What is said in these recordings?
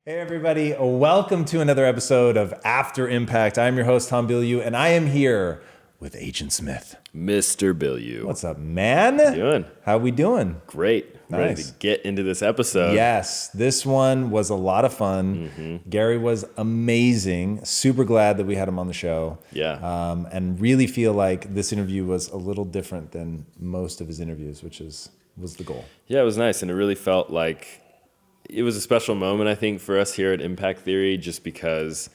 Hey everybody, welcome to another episode of After Impact. I'm your host, Tom Bilyeu, and I am here with Agent Smith. Mr. Bilyeu. What's up, man? How you doing? How we doing? Great. Nice. Ready to get into this episode. Yes, this one was a lot of fun. Gary was amazing. Super glad that we had him on the show. Yeah. And really feel like this interview was a little different than most of his interviews, which was the goal. Yeah, it was nice, and it really felt like it was a special moment, I think, for us here at Impact Theory, just because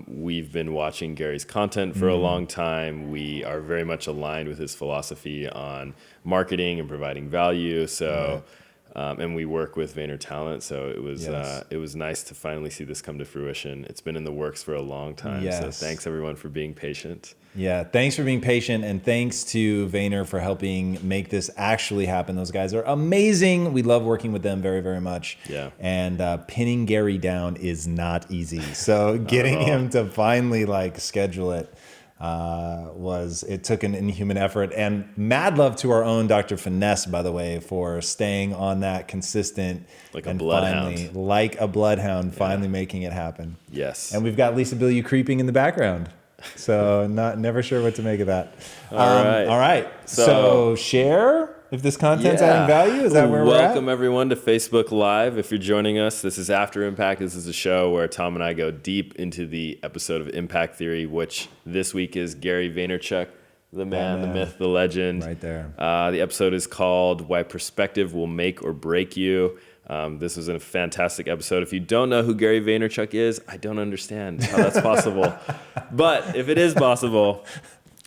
we've been watching Gary's content for a long time. We are very much aligned with his philosophy on marketing and providing value. So, and we work with Vayner so it was nice to finally see this come to fruition. It's been in the works for a long time. Yes. So thanks everyone for being patient. Yeah, thanks for being patient, and thanks to Vayner for helping make this actually happen. Those guys are amazing. We love working with them very, very much. Yeah. And pinning Gary down is not easy. So getting him to finally schedule it it took an inhuman effort. And mad love to our own Dr. Finesse, by the way, for staying on that consistent. Like a bloodhound. Like a bloodhound, finally making it happen. Yes. And we've got Lisa Bilyeu creeping in the background. So never sure what to make of that. All right. So share if this content's adding value. Is that where we're at? Welcome everyone to Facebook Live. If you're joining us, this is After Impact. This is a show where Tom and I go deep into the episode of Impact Theory, which this week is Gary Vaynerchuk, the man, the myth, the legend. Right there. The episode is called Why Perspective Will Make or Break You. This was a fantastic episode. If you don't know who Gary Vaynerchuk is, I don't understand how that's possible. But if it is possible,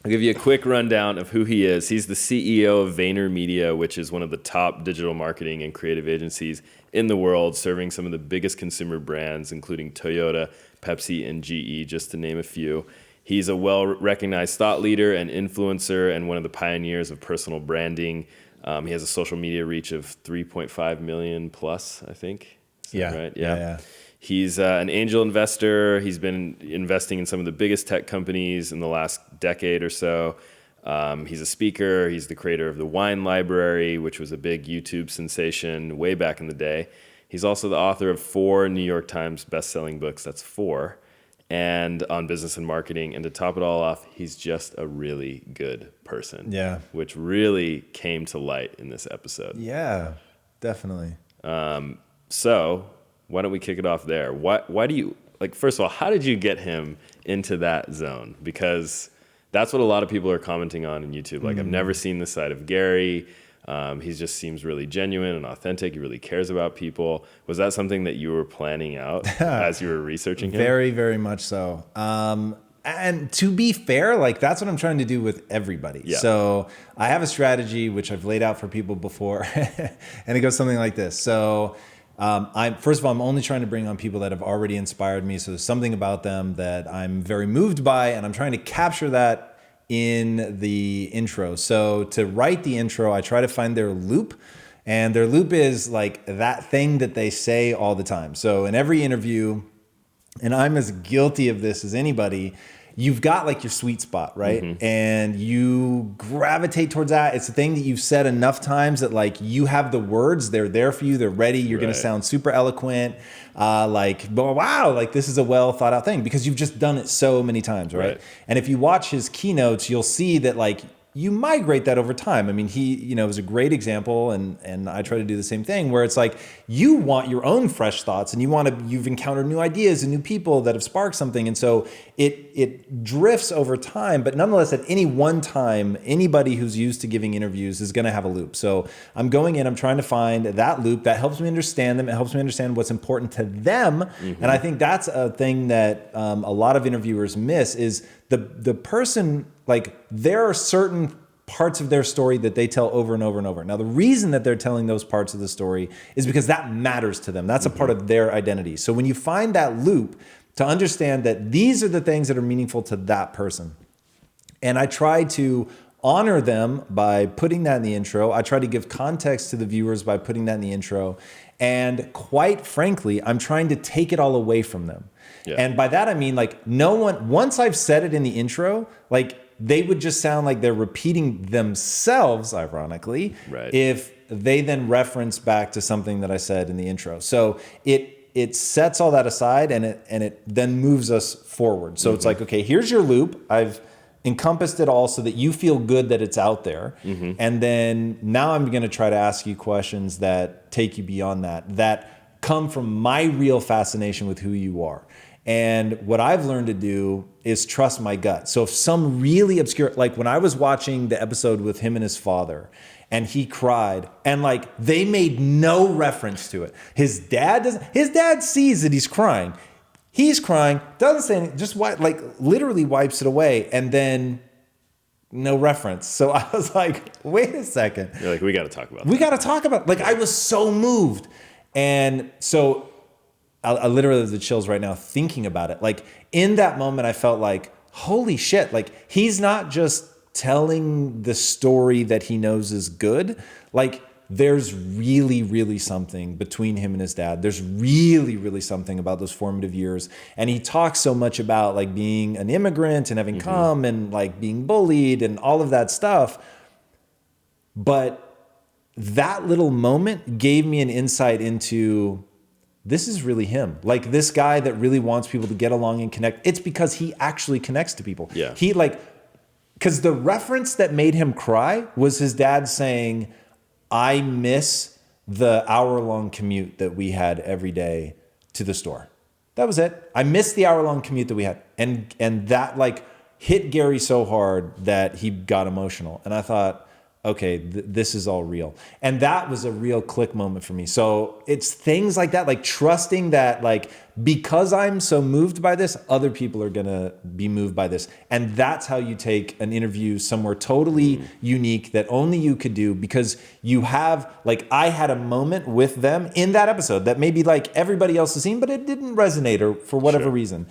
I'll give you a quick rundown of who he is. He's the CEO of VaynerMedia, which is one of the top digital marketing and creative agencies in the world, serving some of the biggest consumer brands, including Toyota, Pepsi, and GE, just to name a few. He's a well-recognized thought leader and influencer and one of the pioneers of personal branding. He has a social media reach of 3.5 million plus, I think. Is that right? Yeah. He's an angel investor. He's been investing in some of the biggest tech companies in the last decade or so. He's a speaker. He's the creator of the Wine Library, which was a big YouTube sensation way back in the day. He's also the author of 4 New York Times best-selling books. That's 4. And on business and marketing. And to top it all off, he's just a really good person. Yeah. Which really came to light in this episode. Yeah, definitely. So why don't we kick it off there? Why do you, first of all, how did you get him into that zone? Because that's what a lot of people are commenting on YouTube. I've never seen this side of Gary. He just seems really genuine and authentic. He really cares about people. Was that something that you were planning out as you were researching him? Very, very much so. And to be fair, that's what I'm trying to do with everybody. Yeah. So I have a strategy which I've laid out for people before, and it goes something like this. So first of all, I'm only trying to bring on people that have already inspired me. So there's something about them that I'm very moved by, and I'm trying to capture that in the intro. So to write the intro, I try to find their loop, and their loop is that thing that they say all the time. So in every interview, and I'm as guilty of this as anybody, you've got your sweet spot, right? And you gravitate towards that. It's the thing that you've said enough times that you have the words, they're there for you, they're ready, you're going to sound super eloquent, wow, this is a well thought out thing because you've just done it so many times, right? And if you watch his keynotes, you'll see that you migrate that over time. I mean, he, was a great example, and I try to do the same thing where it's you want your own fresh thoughts, and you've encountered new ideas and new people that have sparked something, and so it drifts over time. But nonetheless, at any one time, anybody who's used to giving interviews is going to have a loop. So I'm going in, I'm trying to find that loop that helps me understand them. It helps me understand what's important to them, and I think that's a thing that a lot of interviewers miss is the person. There are certain parts of their story that they tell over and over and over. Now, the reason that they're telling those parts of the story is because that matters to them. That's a part of their identity. So when you find that loop, to understand that these are the things that are meaningful to that person. And I try to honor them by putting that in the intro. I try to give context to the viewers by putting that in the intro. And quite frankly, I'm trying to take it all away from them. Yeah. And by that, I mean, no one, once I've said it in the intro, they would just sound like they're repeating themselves, ironically, if they then reference back to something that I said in the intro. So it it sets all that aside, and it then moves us forward. So it's like, okay, here's your loop. I've encompassed it all so that you feel good that it's out there. And then now I'm going to try to ask you questions that take you beyond that come from my real fascination with who you are. And what I've learned to do is trust my gut. So if some really obscure, like when I was watching the episode with him and his father, and he cried, and like they made no reference to it. His dad sees that he's crying. He's crying, doesn't say anything, just like literally wipes it away, and then no reference. So I was like, wait a second. You're like, we got to talk about We got to talk about it. Like, I was so moved. And so I literally have the chills right now thinking about it. Like, in that moment, I felt like, holy shit. Like, he's not just telling the story that he knows is good. Like, there's really, really something between him and his dad. There's really, really something about those formative years. And he talks so much about like being an immigrant and having come and like being bullied and all of that stuff. But that little moment gave me an insight into this is really him. Like this guy that really wants people to get along and connect. It's because he actually connects to people. Yeah. He like, because the reference that made him cry was his dad saying, I miss the hour-long commute that we had every day to the store. That was it. I missed the hour-long commute that we had. And that like hit Gary so hard that he got emotional. And I thought, okay, this is all real. And that was a real click moment for me. So it's things like that, like trusting that like, because I'm so moved by this, other people are going to be moved by this. And that's how you take an interview somewhere totally unique that only you could do, because you have, like, I had a moment with them in that episode that maybe like everybody else has seen, but it didn't resonate or for whatever reason.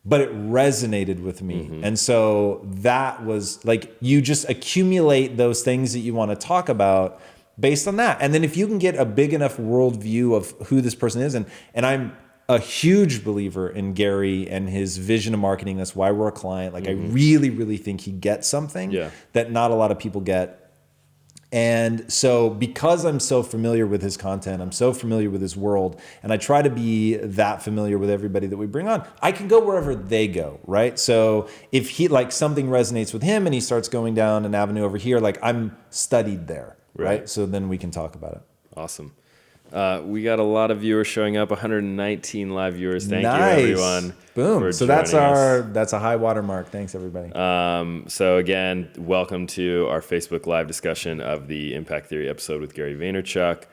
But it resonated with me. And so that was like, you just accumulate those things that you want to talk about based on that. And then if you can get a big enough worldview of who this person is, and I'm a huge believer in Gary and his vision of marketing. That's why we're a client. Like I really, really think he gets something that not a lot of people get. And so because I'm so familiar with his content, I'm so familiar with his world, and I try to be that familiar with everybody that we bring on, I can go wherever they go, right? So if he like something resonates with him and he starts going down an avenue over here, like I'm studied there, right? So then we can talk about it. Awesome. We got a lot of viewers showing up, 119 live viewers. Thank you, everyone. Boom. So that's a high water mark. Thanks, everybody. So again, welcome to our Facebook Live discussion of the Impact Theory episode with Gary Vaynerchuk.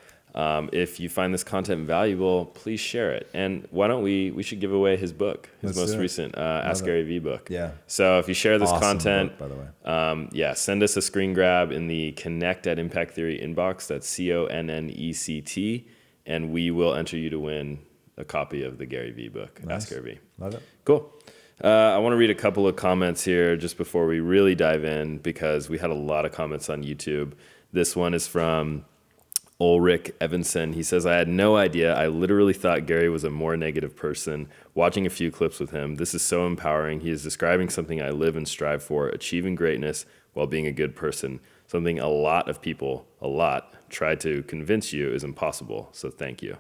If you find this content valuable, please share it. And why don't we should give away his book, his most recent Ask Gary V book. Yeah. So if you share this content, book, by the way. Send us a screen grab in the Connect at Impact Theory inbox. That's CONNECT. And we will enter you to win a copy of the Gary V book, Ask Gary V. Love it. Cool. I want to read a couple of comments here just before we really dive in, because we had a lot of comments on YouTube. This one is from Ulrich Evanson. He says, I had no idea. I literally thought Gary was a more negative person. Watching a few clips with him, this is so empowering. He is describing something I live and strive for, achieving greatness while being a good person. Something a lot of people, try to convince you is impossible. So thank you.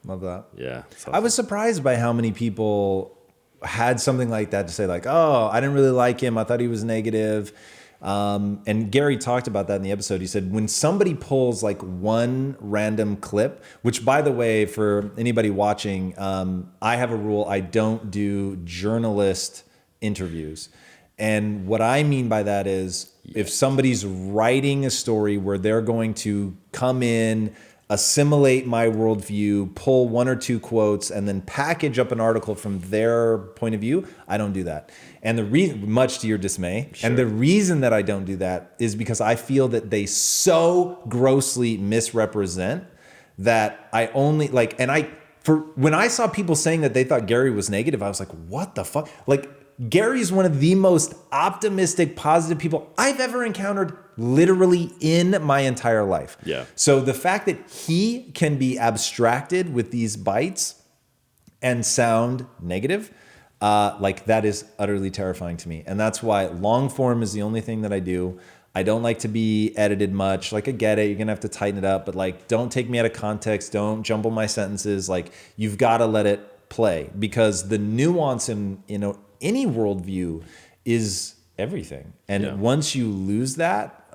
Love that. Yeah. Awesome. I was surprised by how many people had something like that to say, like, oh, I didn't really like him. I thought he was negative. And Gary talked about that in the episode. He said, when somebody pulls like one random clip, which by the way, for anybody watching, I have a rule. I don't do journalist interviews. And what I mean by that is if somebody's writing a story where they're going to come in, assimilate my worldview, pull one or two quotes, and then package up an article from their point of view, I don't do that. And the reason, much to your dismay, and the reason that I don't do that is because I feel that they so grossly misrepresent that I only like, when I saw people saying that they thought Gary was negative, I was like, what the fuck? Like, Gary's one of the most optimistic, positive people I've ever encountered literally in my entire life. Yeah. So the fact that he can be abstracted with these bites and sound negative, like that is utterly terrifying to me. And that's why long form is the only thing that I do. I don't like to be edited much. Like, I get it. You're going to have to tighten it up, but like, don't take me out of context. Don't jumble my sentences. Like, you've got to let it play, because the nuance in, any worldview is everything. And once you lose that,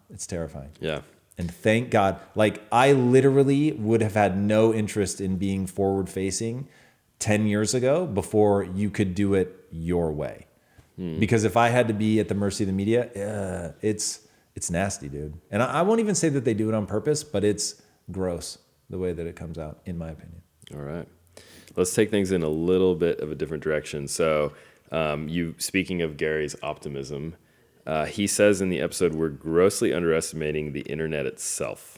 it's terrifying. Yeah. And thank God, like, I literally would have had no interest in being forward facing 10 years ago before you could do it your way. Because if I had to be at the mercy of the media, it's nasty, dude. And I won't even say that they do it on purpose, but it's gross the way that it comes out, in my opinion. All right. Let's take things in a little bit of a different direction. So you, speaking of Gary's optimism, he says in the episode, we're grossly underestimating the internet itself,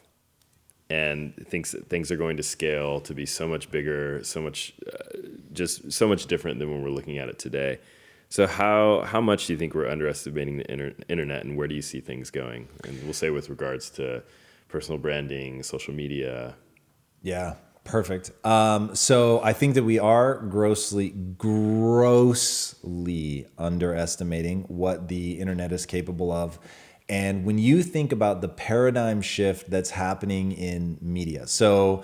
and thinks that things are going to scale to be so much bigger, so much, just so much different than when we're looking at it today. So how much do you think we're underestimating the internet, and where do you see things going? And we'll say with regards to personal branding, social media. Yeah, perfect. So I think that we are grossly underestimating what the internet is capable of. And when you think about the paradigm shift that's happening in media, so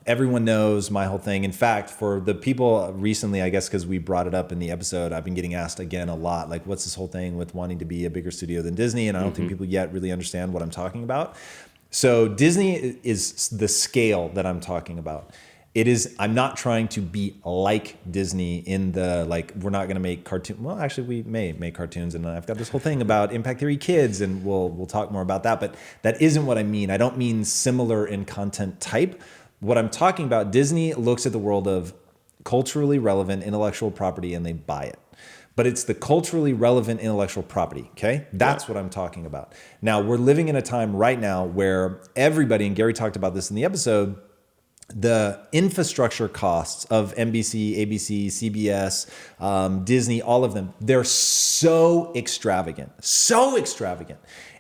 everyone knows my whole thing. In fact, for the people recently, I guess because we brought it up in the episode, I've been getting asked again a lot, like, what's this whole thing with wanting to be a bigger studio than Disney? And I don't think people yet really understand what I'm talking about. So Disney is the scale that I'm talking about. It is, I'm not trying to be like Disney in the, like, we're not going to make cartoons. Well, actually, we may make cartoons, and I've got this whole thing about Impact Theory Kids, and we'll talk more about that. But that isn't what I mean. I don't mean similar in content type. What I'm talking about, Disney looks at the world of culturally relevant intellectual property, and they buy it. But it's the culturally relevant intellectual property, okay? That's what I'm talking about. Now, we're living in a time right now where everybody, and Gary talked about this in the episode, the infrastructure costs of NBC, ABC, CBS, Disney, all of them, they're so extravagant.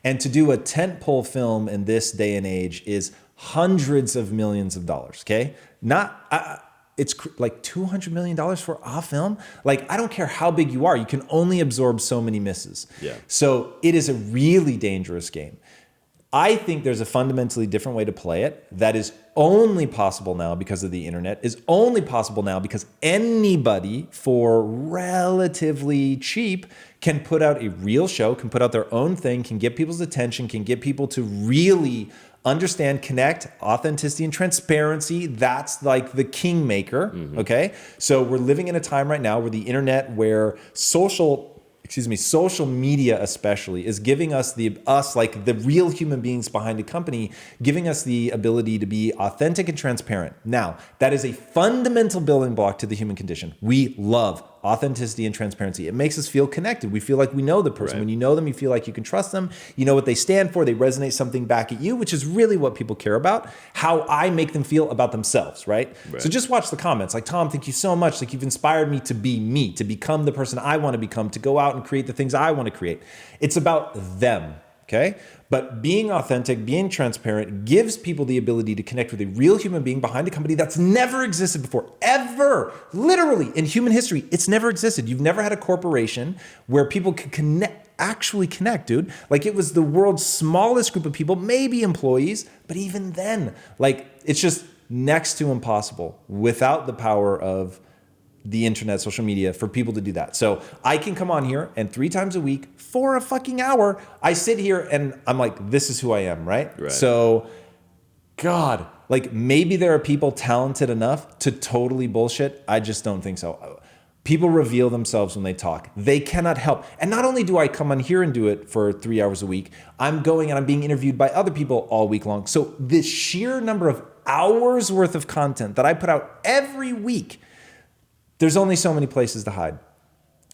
And to do a tentpole film in this day and age is hundreds of millions of dollars, okay? It's like $200 million for a film. Like, I don't care how big you are, you can only absorb so many misses. Yeah. So it is a really dangerous game. I think there's a fundamentally different way to play it that is only possible now because of the internet, is only possible now because anybody for relatively cheap can put out a real show, can put out their own thing, can get people's attention, can get people to really understand, connect, authenticity, and transparency. That's like the kingmaker, okay? So we're living in a time right now where the internet, where social media especially is giving us like the real human beings behind a company, giving us the ability to be authentic and transparent. Now, that is a fundamental building block to the human condition. We love authenticity and transparency. It makes us feel connected. We feel like we know the person. Right. When you know them, you feel like you can trust them. You know what they stand for. They resonate something back at you, which is really what people care about. How I make them feel about themselves, right? So just watch the comments. Like, Tom, thank you so much. Like, you've inspired me, to become the person I want to become, to go out and create the things I want to create. It's about them, okay? But being authentic, being transparent gives people the ability to connect with a real human being behind a company that's never existed before, ever. Literally, in human history, it's never existed. You've never had a corporation where people could actually connect, dude. Like, it was the world's smallest group of people, maybe employees, but even then, like, it's just next to impossible without the power of the internet, social media, for people to do that. So I can come on here and 3 times a week for a fucking hour, I sit here and I'm like, this is who I am, right? So, God, like, maybe there are people talented enough to totally bullshit. I just don't think so. People reveal themselves when they talk. They cannot help. And not only do I come on here and do it for 3 hours a week, I'm going and I'm being interviewed by other people all week long. So the sheer number of hours worth of content that I put out every week, there's only so many places to hide.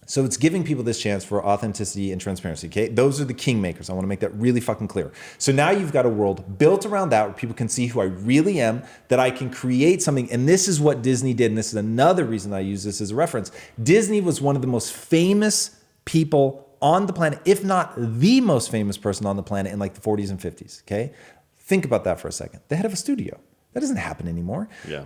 So it's giving people this chance for authenticity and transparency, okay? Those are the kingmakers. I want to make that really fucking clear. So now you've got a world built around that where people can see who I really am, that I can create something. And this is what Disney did. And this is another reason I use this as a reference. Disney was one of the most famous people on the planet, if not the most famous person on the planet in like the 40s and 50s, okay? Think about that for a second. The head of a studio. That doesn't happen anymore. Yeah.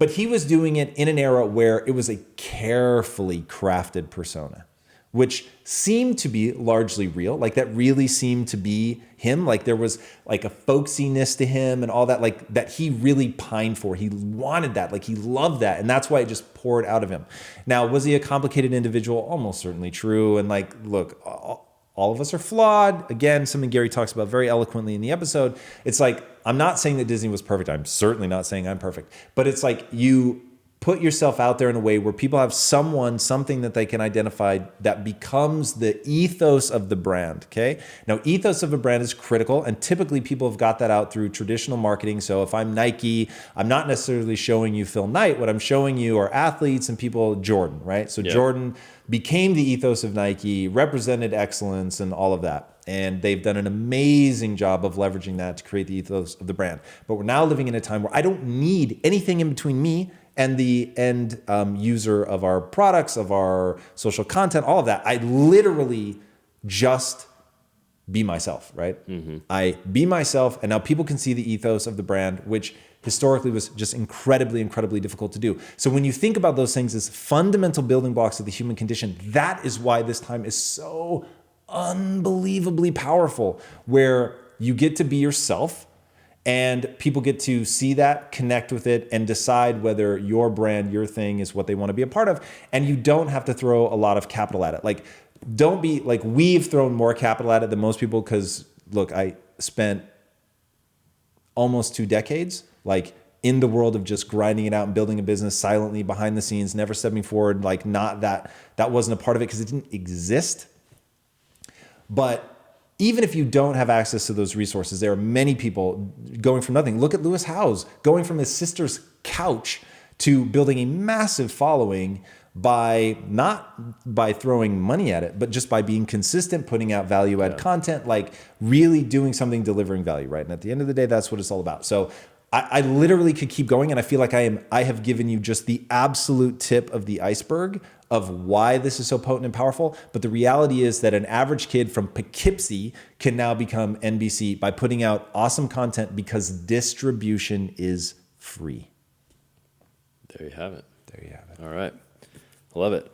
But he was doing it in an era where it was a carefully crafted persona, which seemed to be largely real. Like that really seemed to be him. Like there was like a folksiness to him and all that, like that he really pined for. He wanted that, like he loved that. And that's why it just poured out of him. Now, was he a complicated individual? Almost certainly true. And like, look, all of us are flawed. Again, something Gary talks about very eloquently in the episode. It's like, I'm not saying that Disney was perfect. I'm certainly not saying I'm perfect, but it's like you put yourself out there in a way where people have something that they can identify that becomes the ethos of the brand, okay? Now, ethos of a brand is critical, and typically people have got that out through traditional marketing. So if I'm Nike, I'm not necessarily showing you Phil Knight. What I'm showing you are athletes and people, Jordan, right? So Jordan became the ethos of Nike, represented excellence and all of that. And they've done an amazing job of leveraging that to create the ethos of the brand. But we're now living in a time where I don't need anything in between me and the end user of our products, of our social content, all of that. I literally just be myself, right? Mm-hmm. I be myself, and now people can see the ethos of the brand, which historically was just incredibly, incredibly difficult to do. So when you think about those things as fundamental building blocks of the human condition, that is why this time is so unbelievably powerful, where you get to be yourself, and people get to see that, connect with it, and decide whether your brand, your thing is what they want to be a part of. And you don't have to throw a lot of capital at it. Like, don't be like, we've thrown more capital at it than most people because, look, I spent almost 2 decades like in the world of just grinding it out and building a business silently behind the scenes, never stepping forward. Like, not that wasn't a part of it because it didn't exist. But even if you don't have access to those resources, there are many people going from nothing. Look at Lewis Howes going from his sister's couch to building a massive following not by throwing money at it, but just by being consistent, putting out value add content, like really doing something, delivering value, right? And at the end of the day, that's what it's all about. So I literally could keep going, and I feel like I have given you just the absolute tip of the iceberg of why this is so potent and powerful. But the reality is that an average kid from Poughkeepsie can now become NBC by putting out awesome content because distribution is free. There you have it. There you have it. All right. I love it.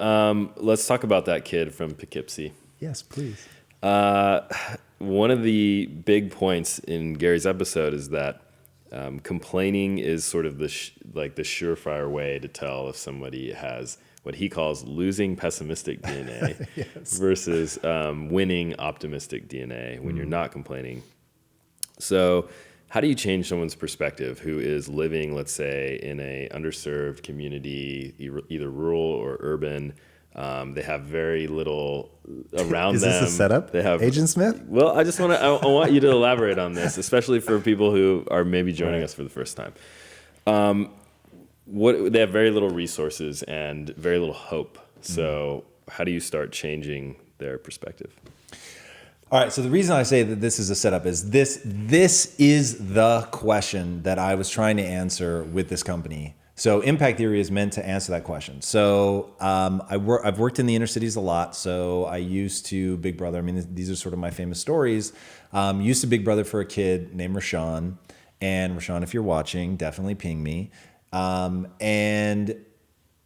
Let's talk about that kid from Poughkeepsie. Yes, please. One of the big points in Gary's episode is that complaining is sort of the surefire way to tell if somebody has what he calls losing pessimistic DNA yes. versus winning optimistic DNA when you're not complaining. So how do you change someone's perspective who is living, let's say, in a underserved community, either rural or urban? They have very little around them. Is this a setup? They have Agent Smith? Well, I want you to elaborate on this, especially for people who are maybe joining us for the first time. They have very little resources and very little hope. So how do you start changing their perspective? All right. So the reason I say that this is a setup is this is the question that I was trying to answer with this company. So impact theory is meant to answer that question. So I've worked in the inner cities a lot. So I used to Big Brother. I mean, these are sort of my famous stories. Used to Big Brother for a kid named Rashawn. And Rashawn, if you're watching, definitely ping me. And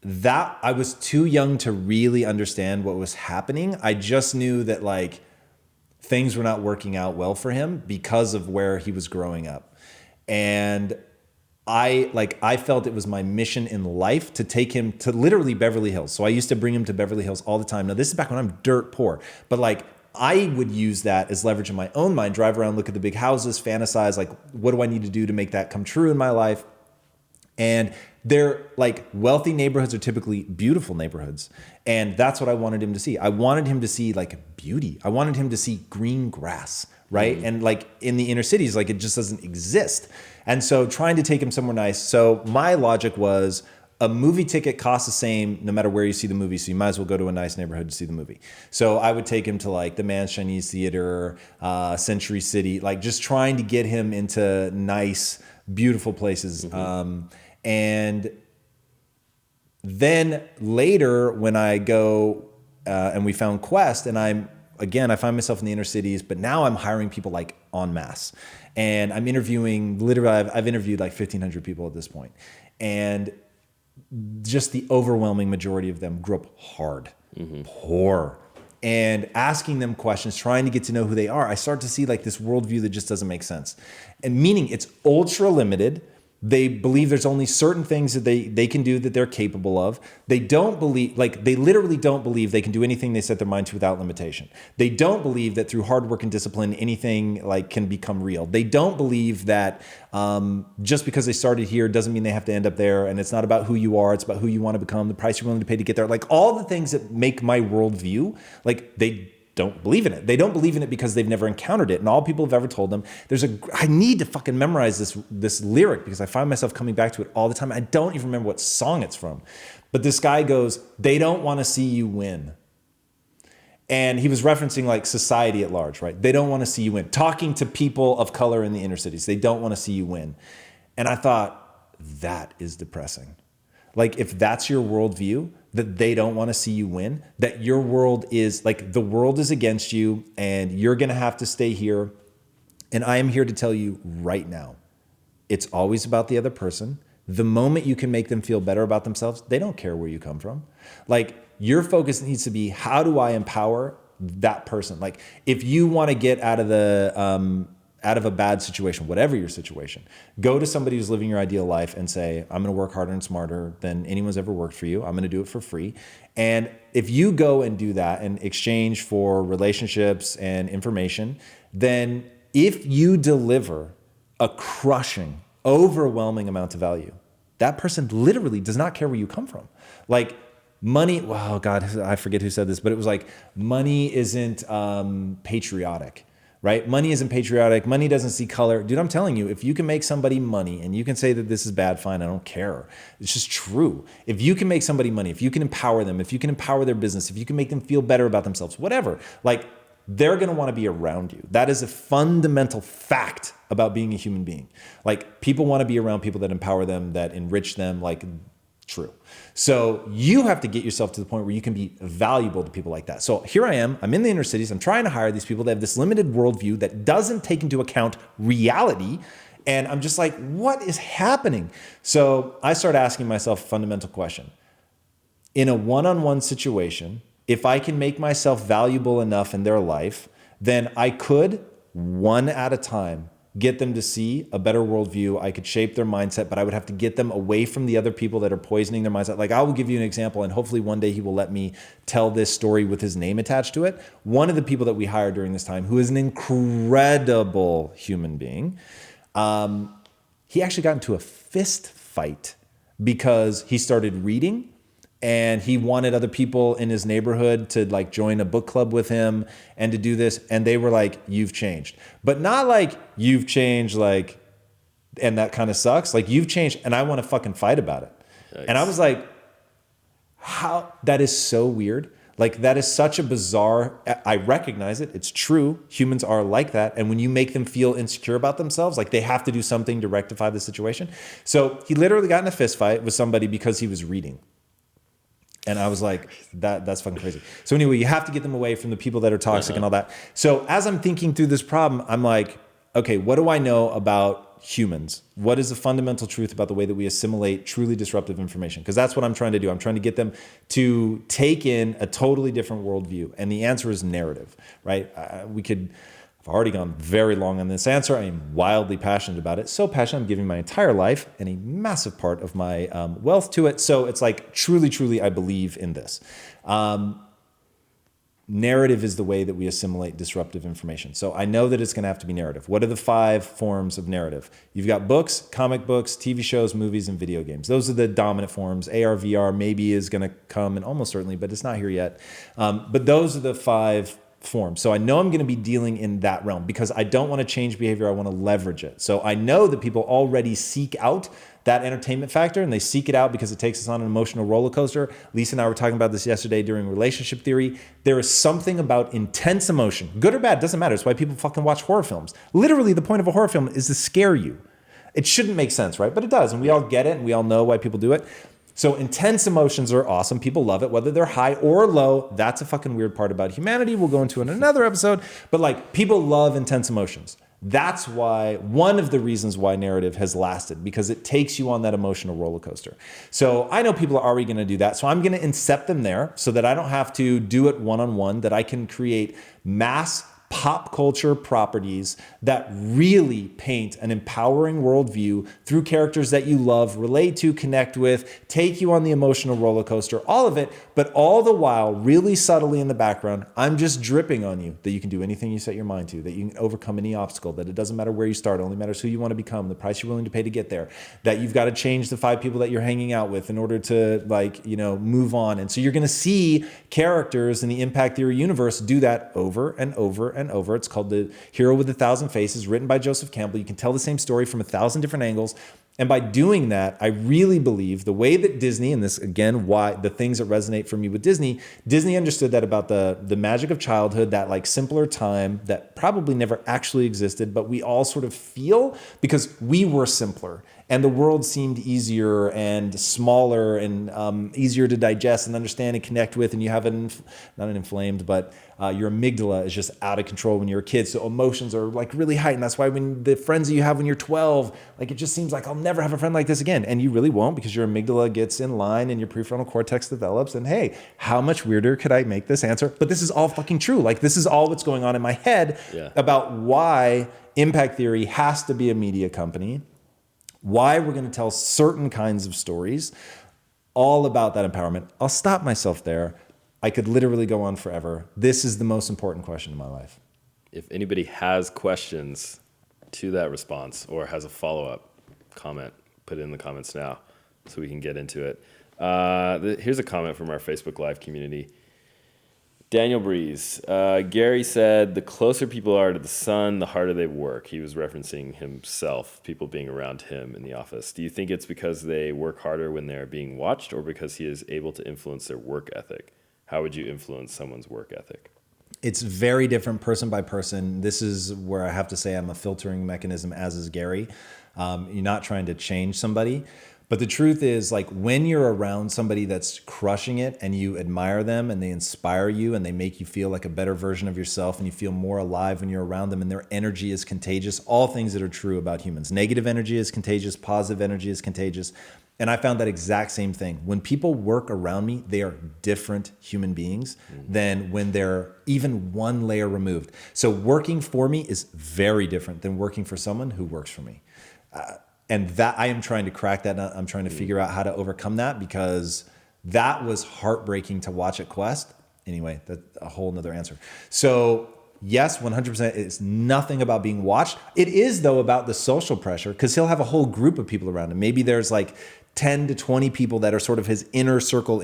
that I was too young to really understand what was happening. I just knew that like things were not working out well for him because of where he was growing up. And I felt it was my mission in life to take him to literally Beverly Hills. So I used to bring him to Beverly Hills all the time. Now this is back when I'm dirt poor, but like I would use that as leverage in my own mind, drive around, look at the big houses, fantasize, like what do I need to do to make that come true in my life? And they're like wealthy neighborhoods are typically beautiful neighborhoods. And that's what I wanted him to see. I wanted him to see like beauty. I wanted him to see green grass, right? Mm-hmm. And like in the inner cities, like it just doesn't exist. And so trying to take him somewhere nice. So my logic was a movie ticket costs the same no matter where you see the movie. So you might as well go to a nice neighborhood to see the movie. So I would take him to like the Man's Chinese Theater, Century City, like just trying to get him into nice, beautiful places. Mm-hmm. And then later when I go and we found Quest and I find myself in the inner cities, but now I'm hiring people like en masse. And I'm interviewing, literally, I've interviewed like 1,500 people at this point. And just the overwhelming majority of them grew up hard, poor, and asking them questions, trying to get to know who they are, I start to see like this worldview that just doesn't make sense. And meaning it's ultra limited. They believe there's only certain things that they can do that they're capable of. They don't believe, like they literally don't believe they can do anything they set their mind to without limitation. They don't believe that through hard work and discipline, anything like can become real. They don't believe that just because they started here doesn't mean they have to end up there. And it's not about who you are. It's about who you want to become, the price you're willing to pay to get there. Like all the things that make my worldview, like they don't believe in it. They don't believe in it because they've never encountered it. And all people have ever told them, I need to fucking memorize this lyric because I find myself coming back to it all the time. I don't even remember what song it's from. But this guy goes, they don't want to see you win. And he was referencing like society at large, right? They don't want to see you win. Talking to people of color in the inner cities, they don't want to see you win. And I thought, that is depressing. Like if that's your worldview, that they don't want to see you win, that your world is like the world is against you and you're going to have to stay here. And I am here to tell you right now, it's always about the other person. The moment you can make them feel better about themselves, they don't care where you come from. Like your focus needs to be, how do I empower that person? Like if you want to get out of a bad situation, whatever your situation, go to somebody who's living your ideal life and say, I'm going to work harder and smarter than anyone's ever worked for you. I'm going to do it for free. And if you go and do that in exchange for relationships and information, then if you deliver a crushing, overwhelming amount of value, that person literally does not care where you come from. Like money, oh God, I forget who said this, but it was like, money isn't patriotic. Right? Money isn't patriotic. Money doesn't see color. Dude, I'm telling you, if you can make somebody money and you can say that this is bad, fine, I don't care. It's just true. If you can make somebody money, if you can empower them, if you can empower their business, if you can make them feel better about themselves, whatever, like they're going to want to be around you. That is a fundamental fact about being a human being. Like people want to be around people that empower them, that enrich them, like true. So you have to get yourself to the point where you can be valuable to people like that. So here I am, I'm in the inner cities, I'm trying to hire these people that have this limited worldview that doesn't take into account reality. And I'm just like, what is happening? So I start asking myself a fundamental question. In a one-on-one situation, if I can make myself valuable enough in their life, then I could, one at a time, get them to see a better worldview. I could shape their mindset, but I would have to get them away from the other people that are poisoning their mindset. Like I will give you an example, and hopefully one day he will let me tell this story with his name attached to it. One of the people that we hired during this time, who is an incredible human being, he actually got into a fist fight because he started reading and he wanted other people in his neighborhood to like join a book club with him and to do this. And they were like, you've changed, but not like you've changed, like, and that kind of sucks. Like you've changed and I want to fucking fight about it. Yikes. And I was like, how, that is so weird. Like that is such a bizarre, I recognize it. It's true. Humans are like that. And when you make them feel insecure about themselves, like they have to do something to rectify the situation. So he literally got in a fist fight with somebody because he was reading. And I was like, that's fucking crazy. So anyway, you have to get them away from the people that are toxic and all that. So as I'm thinking through this problem, I'm like, okay, what do I know about humans? What is the fundamental truth about the way that we assimilate truly disruptive information? Because that's what I'm trying to do. I'm trying to get them to take in a totally different worldview. And the answer is narrative, right? I've already gone very long on this answer. I am wildly passionate about it. So passionate, I'm giving my entire life and a massive part of my wealth to it. So it's like, truly, truly, I believe in this. Narrative is the way that we assimilate disruptive information. So I know that it's going to have to be narrative. What are the 5 forms of narrative? You've got books, comic books, TV shows, movies, and video games. Those are the dominant forms. AR, VR maybe is going to come, and almost certainly, but it's not here yet. But those are the 5 forms. So I know I'm going to be dealing in that realm because I don't want to change behavior. I want to leverage it. So I know that people already seek out that entertainment factor, and they seek it out because it takes us on an emotional roller coaster. Lisa and I were talking about this yesterday during relationship theory. There is something about intense emotion, good or bad, doesn't matter. It's why people fucking watch horror films. Literally, the point of a horror film is to scare you. It shouldn't make sense, right? But it does, and we all get it, and we all know why people do it. So intense emotions are awesome. People love it, whether they're high or low. That's a fucking weird part about humanity. We'll go into it in another episode. But like, people love intense emotions. That's why, one of the reasons why narrative has lasted, because it takes you on that emotional roller coaster. So I know people are already going to do that. So I'm going to incept them there so that I don't have to do it one-on-one, that I can create mass pop culture properties that really paint an empowering worldview through characters that you love, relate to, connect with, take you on the emotional roller coaster, all of it, but all the while, really subtly in the background, I'm just dripping on you that you can do anything you set your mind to, that you can overcome any obstacle, that it doesn't matter where you start, it only matters who you want to become, the price you're willing to pay to get there, that you've got to change the 5 people that you're hanging out with in order to move on. And so you're going to see characters in the impact theory universe do that over and over and over. It's called The Hero with 1,000 Faces, written by Joseph Campbell. You can tell the same story from 1,000 different angles. And by doing that, I really believe the way that Disney, and this again, why the things that resonate for me with Disney understood that about the magic of childhood, that like simpler time that probably never actually existed, but we all sort of feel because we were simpler. And the world seemed easier and smaller and easier to digest and understand and connect with. And you have not an inflamed, but your amygdala is just out of control when you're a kid. So emotions are like really heightened. That's why when the friends that you have when you're 12, like it just seems like I'll never have a friend like this again. And you really won't, because your amygdala gets in line and your prefrontal cortex develops. And hey, how much weirder could I make this answer? But this is all fucking true. Like this is all what's going on in my head about why impact theory has to be a media company, why we're going to tell certain kinds of stories, all about that empowerment. I'll stop myself there. I could literally go on forever. This is the most important question in my life. If anybody has questions to that response or has a follow-up comment, put it in the comments now so we can get into it. Here's a comment from our Facebook Live community. Daniel Breeze. Gary said, the closer people are to the sun, the harder they work. He was referencing himself, people being around him in the office. Do you think it's because they work harder when they're being watched, or because he is able to influence their work ethic? How would you influence someone's work ethic? It's very different person by person. This is where I have to say I'm a filtering mechanism, as is Gary. You're not trying to change somebody. But the truth is, like, when you're around somebody that's crushing it and you admire them and they inspire you and they make you feel like a better version of yourself and you feel more alive when you're around them and their energy is contagious, all things that are true about humans. Negative energy is contagious, positive energy is contagious. And I found that exact same thing. When people work around me, they are different human beings than when they're even one layer removed. So working for me is very different than working for someone who works for me. And that I am trying to crack that nut. I'm trying to figure out how to overcome that, because that was heartbreaking to watch at Quest. Anyway, that's a whole nother answer. So yes, 100%, it's nothing about being watched. It is, though, about the social pressure, because he'll have a whole group of people around him. Maybe there's like 10 to 20 people that are sort of his inner circle.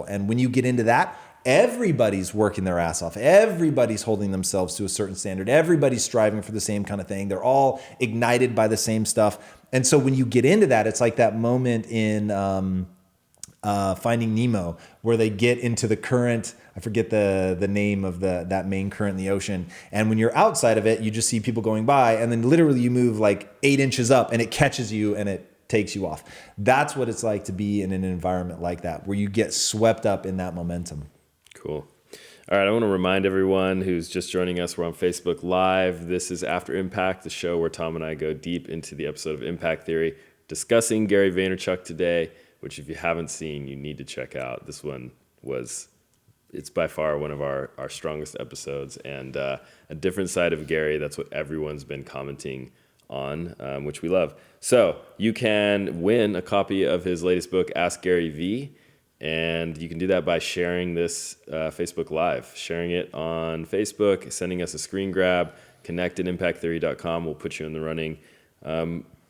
And when you get into that, everybody's working their ass off. Everybody's holding themselves to a certain standard. Everybody's striving for the same kind of thing. They're all ignited by the same stuff. And so when you get into that, it's like that moment in Finding Nemo where they get into the current. I forget the name of that main current in the ocean. And when you're outside of it, you just see people going by, and then literally you move like 8 inches up and it catches you and it takes you off. That's what it's like to be in an environment like that, where you get swept up in that momentum. Cool. All right, I want to remind everyone who's just joining us, we're on Facebook Live. This is After Impact, the show where Tom and I go deep into the episode of Impact Theory, discussing Gary Vaynerchuk today, which if you haven't seen, you need to check out. This one it's by far one of our strongest episodes, and a different side of Gary. That's what everyone's been commenting on, which we love. So you can win a copy of his latest book, Ask Gary V, and you can do that by sharing this Facebook Live, sharing it on Facebook, sending us a screen grab, connect at impacttheory.com. We'll put you in the running.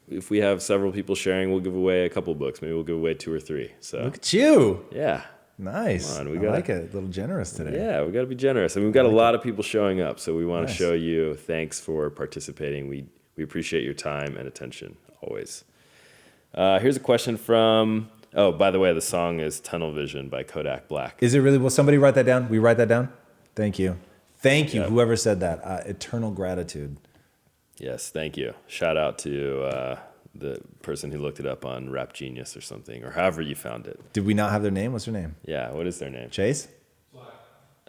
If we have several people sharing, we'll give away a couple books. Maybe we'll give away 2 or 3. So look at you. Yeah. Nice. I like it. A little generous today. Yeah, we got to be generous. And we've got a lot of people showing up, so we want to show you thanks for participating. We appreciate your time and attention always. Here's a question from... Oh, by the way, the song is Tunnel Vision by Kodak Black. Is it really? Will somebody write that down? We write that down? Thank you. Thank you, whoever said that. Eternal gratitude. Yes, thank you. Shout out to the person who looked it up on Rap Genius or something, or however you found it. Did we not have their name? What's their name? Yeah, what is their name? Chase?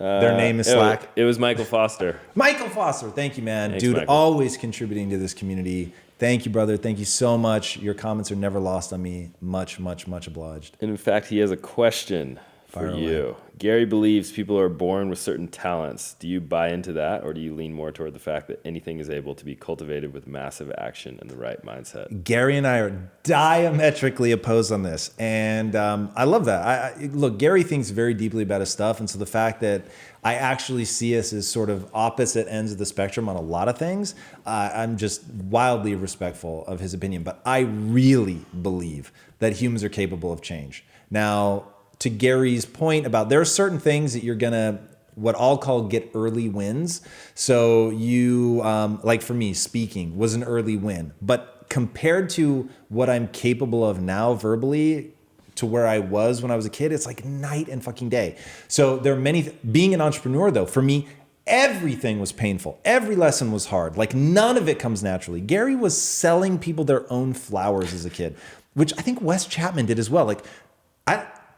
Their name is Slack. It was Michael Foster. Michael Foster. Thank you, man. Thanks, Dude, Michael. always contributing to this community. Thank you, brother. Thank you so much. Your comments are never lost on me. Much, much, much obliged. And in fact, he has a question for you. Gary believes people are born with certain talents. Do you buy into that, or do you lean more toward the fact that anything is able to be cultivated with massive action and the right mindset? Gary and I are diametrically opposed on this. And I love that. Look, Gary thinks very deeply about his stuff. And so the fact that I actually see us as sort of opposite ends of the spectrum on a lot of things, I'm just wildly respectful of his opinion. But I really believe that humans are capable of change. Now, to Gary's point about there are certain things that you're going to, what I'll call get early wins. So you, like for me, speaking was an early win. But compared to what I'm capable of now verbally to where I was when I was a kid, it's like night and fucking day. So there are many, being an entrepreneur though, for me, everything was painful. Every lesson was hard. Like none of it comes naturally. Gary was selling people their own flowers as a kid, which I think Wes Chapman did as well. Like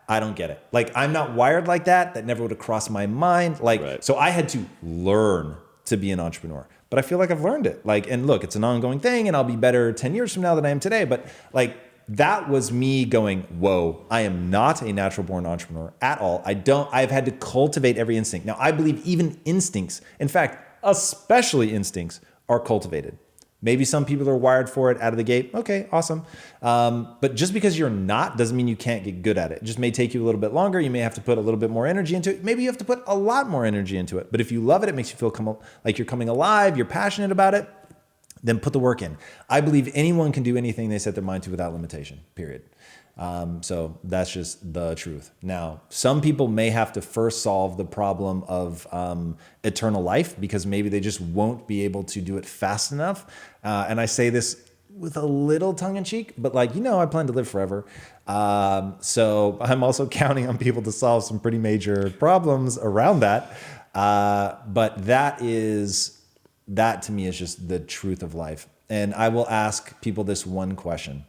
I don't get it. Like I'm not wired like that. That never would have crossed my mind. Like, right. So I had to learn to be an entrepreneur, but I feel like I've learned it. Like, and look, it's an ongoing thing and I'll be better 10 years from now than I am today. But like, that was me going, whoa, I am not a natural born entrepreneur at all. I've had to cultivate every instinct. Now I believe even instincts, in fact, especially instincts are cultivated. Maybe some people are wired for it out of the gate. Okay, awesome. But just because you're not doesn't mean you can't get good at it. It just may take you a little bit longer. You may have to put a little bit more energy into it. Maybe you have to put a lot more energy into it. But if you love it, it makes you feel like you're coming alive, you're passionate about it, then put the work in. I believe anyone can do anything they set their mind to without limitation, period. So that's just the truth. Now, some people may have to first solve the problem of eternal life because maybe they just won't be able to do it fast enough. And I say this with a little tongue in cheek, but like, I plan to live forever. So I'm also counting on people to solve some pretty major problems around that. But that to me is just the truth of life. And I will ask people this one question.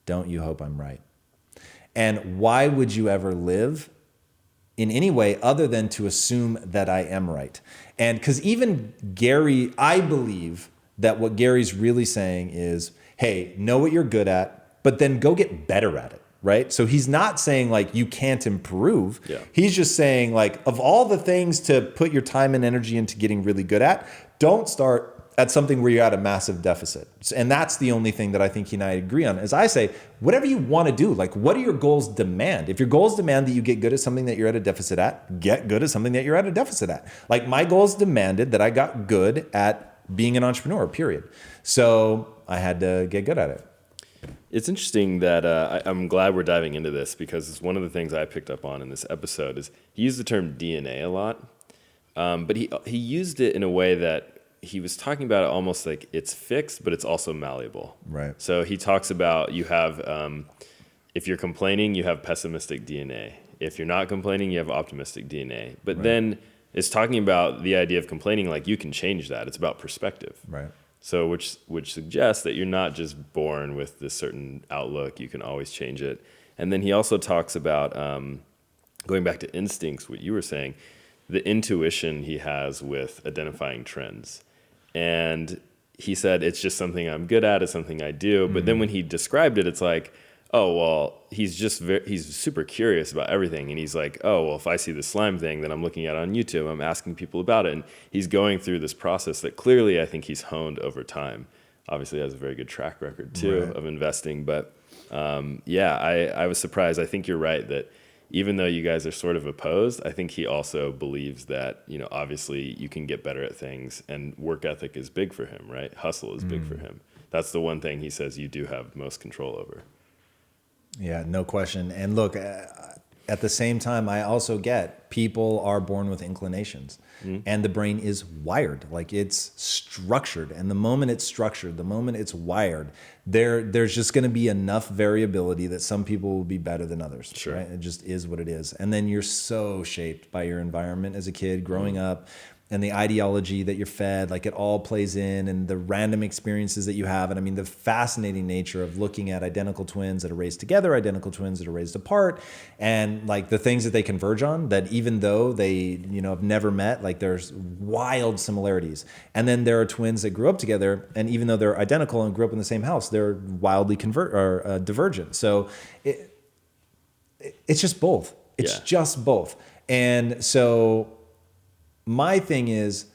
Don't you hope I'm right? And why would you ever live in any way other than to assume that I am right? And because even Gary, I believe that what Gary's really saying is, hey, know what you're good at, but then go get better at it, right? So he's not saying like you can't improve. Yeah. He's just saying like of all the things to put your time and energy into getting really good at, don't start at something where you're at a massive deficit. And that's the only thing that I think he and I agree on. As I say, whatever you want to do, like what do your goals demand? If your goals demand that you get good at something that you're at a deficit at, get good at something that you're at a deficit at. Like my goals demanded that I got good at being an entrepreneur, period. So I had to get good at it. It's interesting that I'm glad we're diving into this because it's one of the things I picked up on in this episode is he used the term DNA a lot, but he used it in a way that he was talking about it almost like it's fixed, but it's also malleable. Right. So he talks about you have, if you're complaining, you have pessimistic DNA. If you're not complaining, you have optimistic DNA. But then it's talking about the idea of complaining, like you can change that. It's about perspective. Right. So which suggests that you're not just born with this certain outlook. You can always change it. And then he also talks about, going back to instincts, what you were saying, the intuition he has with identifying trends. And he said, it's just something I'm good at. It's something I do. But then when he described it, it's like, oh, well, he's super curious about everything. And he's like, oh, well, if I see the slime thing that I'm looking at on YouTube, I'm asking people about it. And he's going through this process that clearly I think he's honed over time. Obviously has a very good track record too of investing. But I was surprised. I think you're right that even though you guys are sort of opposed, I think he also believes that, obviously you can get better at things and work ethic is big for him, right? Hustle is big for him. That's the one thing he says you do have most control over. Yeah, no question. And look, at the same time, I also get people are born with inclinations and the brain is wired, like it's structured. And the moment it's structured, the moment it's wired, there's just going to be enough variability that some people will be better than others. Sure. Right? It just is what it is. And then you're so shaped by your environment as a kid growing up. and the ideology that you're fed, like it all plays in, and the random experiences that you have. And I mean, the fascinating nature of looking at identical twins that are raised together, identical twins that are raised apart, and like the things that they converge on, that even though they, you know, have never met, like there's wild similarities. And then there are twins that grew up together, and even though they're identical and grew up in the same house, they're wildly divergent. So it's just both. It's just both. And so my thing is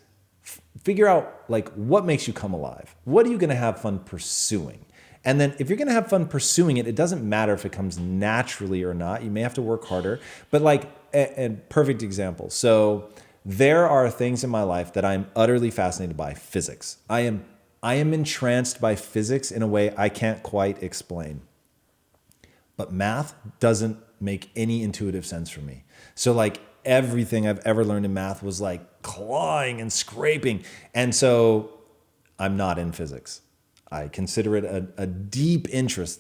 figure out like what makes you come alive. What are you going to have fun pursuing? And then if you're going to have fun pursuing it, it doesn't matter if it comes naturally or not. You may have to work harder, but like a perfect example. So there are things in my life that I'm utterly fascinated by. Physics. I am entranced by physics in a way I can't quite explain. But math doesn't make any intuitive sense for me. So like everything I've ever learned in math was like clawing and scraping. And so I'm not in physics. I consider it a deep interest,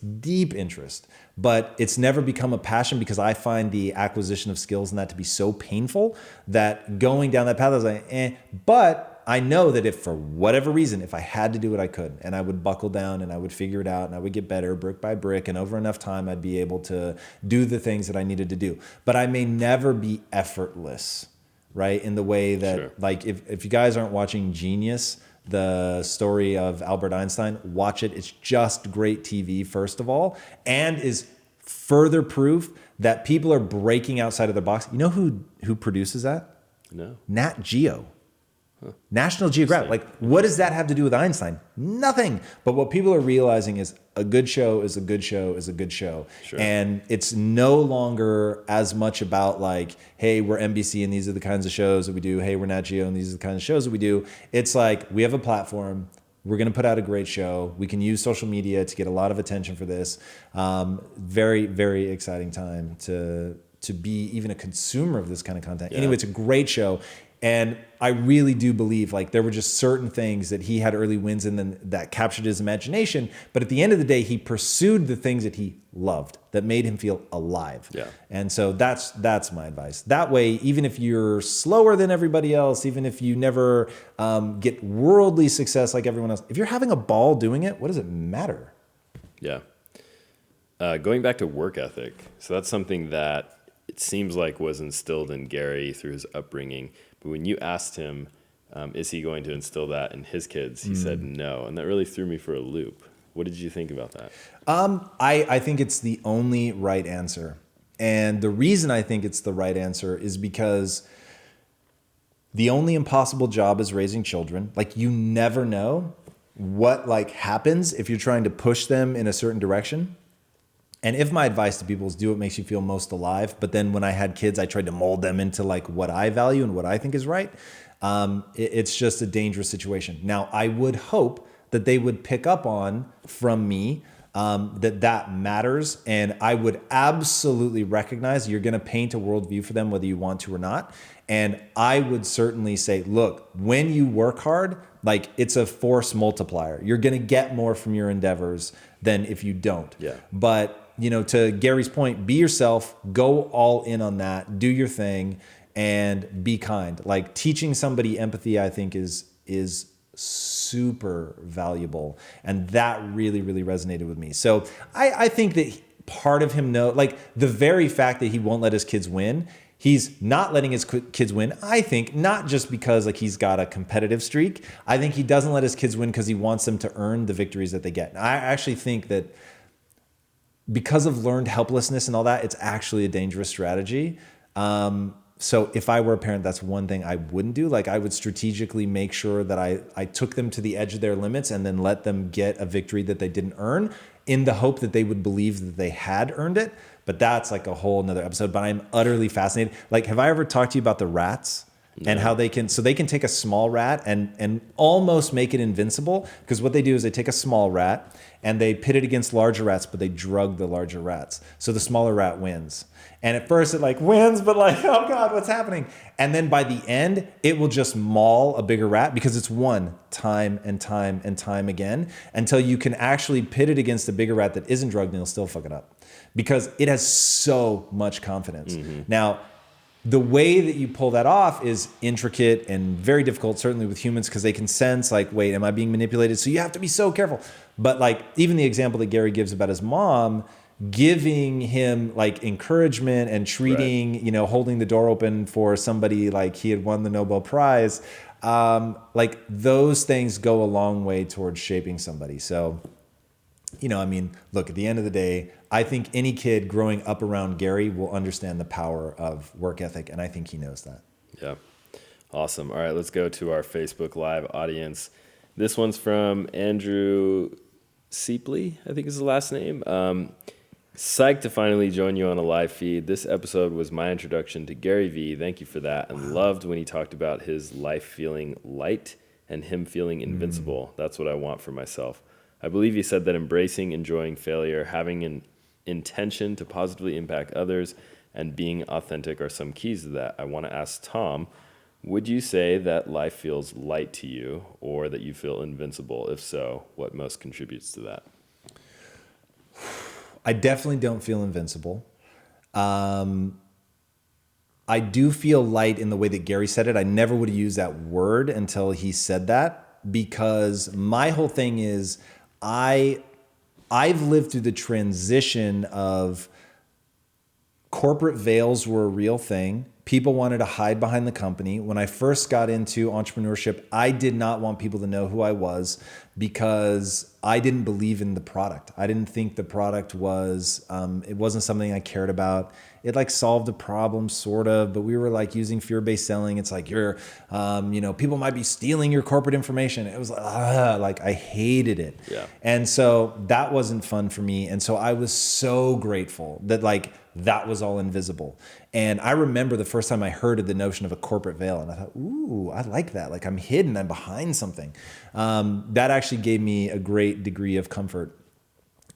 but it's never become a passion because I find the acquisition of skills in that to be so painful that going down that path, I was like, But I know that if for whatever reason, if I had to do it, I could, and I would buckle down and I would figure it out and I would get better brick by brick, and over enough time, I'd be able to do the things that I needed to do. But I may never be effortless, right? In the way that, like, if you guys aren't watching Genius, the story of Albert Einstein, watch it. It's just great TV, first of all, and is further proof that people are breaking outside of their box. You know who produces that? No. Nat Geo. National Geographic. Like, what does that have to do with Einstein? Nothing. But what people are realizing is a good show is a good show is a good show. Sure. And it's no longer as much about like, hey, we're NBC and these are the kinds of shows that we do. Hey, we're Nat Geo and these are the kinds of shows that we do. It's like, we have a platform. We're going to put out a great show. We can use social media to get a lot of attention for this. Very, very exciting time to be even a consumer of this kind of content. Yeah. Anyway, it's a great show. And I really do believe like there were just certain things that he had early wins in that captured his imagination. But at the end of the day, he pursued the things that he loved that made him feel alive. Yeah. And so that's my advice. That way, even if you're slower than everybody else, even if you never get worldly success like everyone else, if you're having a ball doing it, what does it matter? Yeah. Going back to work ethic. So that's something that it seems like was instilled in Gary through his upbringing. But when you asked him, is he going to instill that in his kids? He said no. And that really threw me for a loop. What did you think about that? I think it's the only right answer. And the reason I think it's the right answer is because the only impossible job is raising children. Like, you never know what like happens if you're trying to push them in a certain direction. And if my advice to people is do what makes you feel most alive, but then when I had kids, I tried to mold them into like what I value and what I think is right. It's just a dangerous situation. Now, I would hope that they would pick up on from me that matters. And I would absolutely recognize you're going to paint a worldview for them, whether you want to or not. And I would certainly say, look, when you work hard, like it's a force multiplier. You're going to get more from your endeavors than if you don't. Yeah. But you know, to Gary's point, be yourself, go all in on that, do your thing, and be kind. Like teaching somebody empathy, I think is super valuable. And that really, really resonated with me. So I think that part of him like the very fact that he won't let his kids win, he's not letting his kids win, I think, not just because like he's got a competitive streak. I think he doesn't let his kids win because he wants them to earn the victories that they get. I actually think that because of learned helplessness and all that, it's actually a dangerous strategy. So if I were a parent, that's one thing I wouldn't do. Like I would strategically make sure that I took them to the edge of their limits and then let them get a victory that they didn't earn in the hope that they would believe that they had earned it. But that's like a whole nother episode. But I'm utterly fascinated. Like, have I ever talked to you about the rats? No. And how they can take a small rat and almost make it invincible. Because what they do is they take a small rat and they pit it against larger rats, but they drug the larger rats. So the smaller rat wins. And at first it like wins, but like, oh God, what's happening? And then by the end, it will just maul a bigger rat because it's won time and time and time again until you can actually pit it against a bigger rat that isn't drugged and it'll still fuck it up because it has so much confidence. Mm-hmm. Now, the way that you pull that off is intricate and very difficult, certainly with humans, because they can sense like, wait, am I being manipulated? So you have to be so careful. But like even the example that Gary gives about his mom, giving him like encouragement and treating, you know, holding the door open for somebody like he had won the Nobel Prize, like those things go a long way towards shaping somebody. So, you know, I mean, look, at the end of the day, I think any kid growing up around Gary will understand the power of work ethic, and I think he knows that. Yeah. Awesome. All right, let's go to our Facebook Live audience. This one's from Andrew Seepley, I think is the last name. Psyched to finally join you on a live feed. This episode was my introduction to Gary Vee. Thank you for that. And loved when he talked about his life feeling light and him feeling invincible. That's what I want for myself. I believe he said that embracing, enjoying failure, having an intention to positively impact others, and being authentic are some keys to that. I want to ask Tom, would you say that life feels light to you or that you feel invincible? If so, what most contributes to that? I definitely don't feel invincible. I do feel light in the way that Gary said it. I never would have used that word until he said that, because my whole thing is I've lived through the transition of corporate veils were a real thing. People wanted to hide behind the company. When I first got into entrepreneurship, I did not want people to know who I was because I didn't believe in the product. I didn't think the product was, it wasn't something I cared about. It like solved a problem sort of, but we were like using fear-based selling. It's like you're, you know, people might be stealing your corporate information. It was like I hated it. Yeah. And so that wasn't fun for me. And so I was so grateful that like that was all invisible. And I remember the first time I heard of the notion of a corporate veil, and I thought, ooh, I like that. Like I'm hidden, I'm behind something. That actually gave me a great degree of comfort.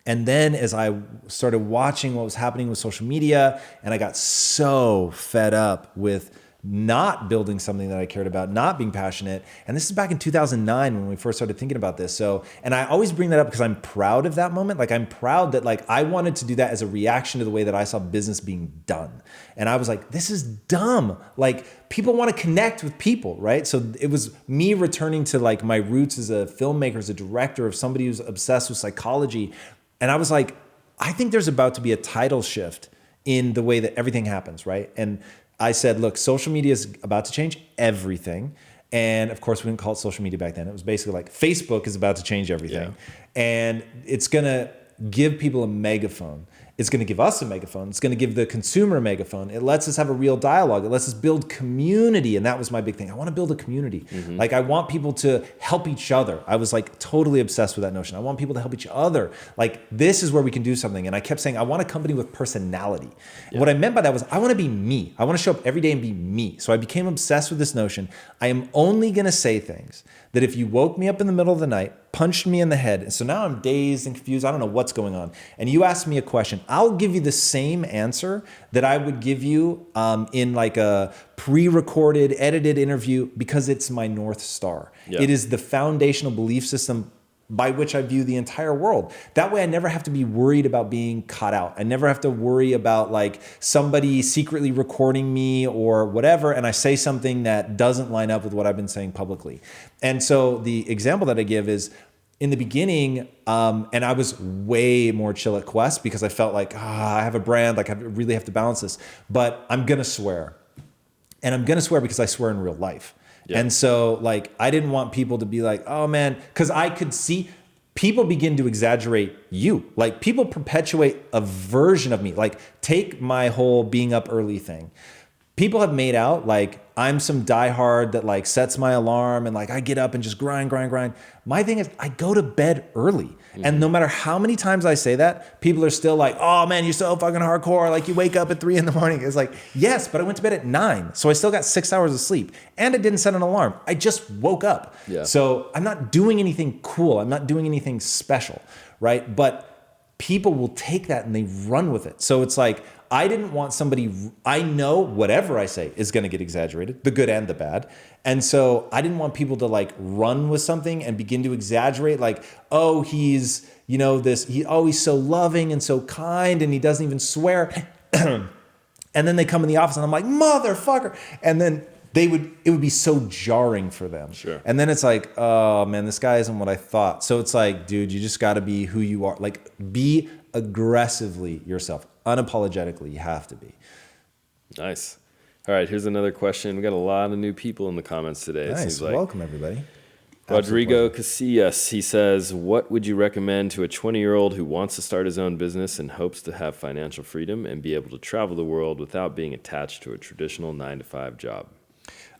And then as I started watching what was happening with social media, and I got so fed up with not building something that I cared about, not being passionate. And this is back in 2009 when we first started thinking about this. So, and I always bring that up because I'm proud of that moment. Like I'm proud that like I wanted to do that as a reaction to the way that I saw business being done. And I was like, this is dumb. Like people want to connect with people, right? So it was me returning to like my roots as a filmmaker, as a director, of somebody who's obsessed with psychology. And I was like, I think there's about to be a tidal shift in the way that everything happens, right? And I said, look, social media is about to change everything. And of course, we didn't call it social media back then. It was basically like Facebook is about to change everything. Yeah. And it's going to give people a megaphone. It's going to give us a megaphone. It's going to give the consumer a megaphone. It lets us have a real dialogue. It lets us build community. And that was my big thing. I want to build a community. Mm-hmm. Like I want people to help each other. I was like totally obsessed with that notion. I want people to help each other. Like this is where we can do something. And I kept saying, I want a company with personality. Yeah. And what I meant by that was I want to be me. I want to show up every day and be me. So I became obsessed with this notion. I am only going to say things that if you woke me up in the middle of the night, punched me in the head, and so now I'm dazed and confused, I don't know what's going on, and you ask me a question, I'll give you the same answer that I would give you in like a pre-recorded, edited interview, because it's my North Star. Yeah. It is the foundational belief system by which I view the entire world. That way I never have to be worried about being caught out. I never have to worry about like somebody secretly recording me or whatever, and I say something that doesn't line up with what I've been saying publicly. And so the example that I give is in the beginning, and I was way more chill at Quest because I felt like, I have a brand, like I really have to balance this, but I'm gonna swear. And I'm gonna swear because I swear in real life. Yeah. And so like, I didn't want people to be like, oh man, because I could see people begin to exaggerate you. Like people perpetuate a version of me. Like take my whole being up early thing. People have made out like I'm some diehard that like sets my alarm and like I get up and just grind. My thing is I go to bed early. Mm-hmm. And no matter how many times I say that, people are still like, oh man, you're so fucking hardcore. Like you wake up at 3 a.m. It's like, yes, but I went to bed at 9. So I still got 6 hours of sleep and I didn't set an alarm. I just woke up. Yeah. So I'm not doing anything cool. I'm not doing anything special, right? But people will take that and they run with it. So it's like, I didn't want somebody, I know whatever I say is going to get exaggerated, the good and the bad. And so I didn't want people to like run with something and begin to exaggerate like, oh, he's, he's so loving and so kind and he doesn't even swear. And then they come in the office and I'm like, motherfucker. And then it would be so jarring for them. Sure. And then it's like, oh man, this guy isn't what I thought. So it's like, dude, you just got to be who you are. Like, be aggressively yourself. Unapologetically, you have to be. Nice. All right, here's another question. We got a lot of new people in the comments today. Nice. It seems like. Welcome, everybody. Rodrigo Casillas, he says, what would you recommend to a 20-year-old who wants to start his own business and hopes to have financial freedom and be able to travel the world without being attached to a traditional 9-to-5 job?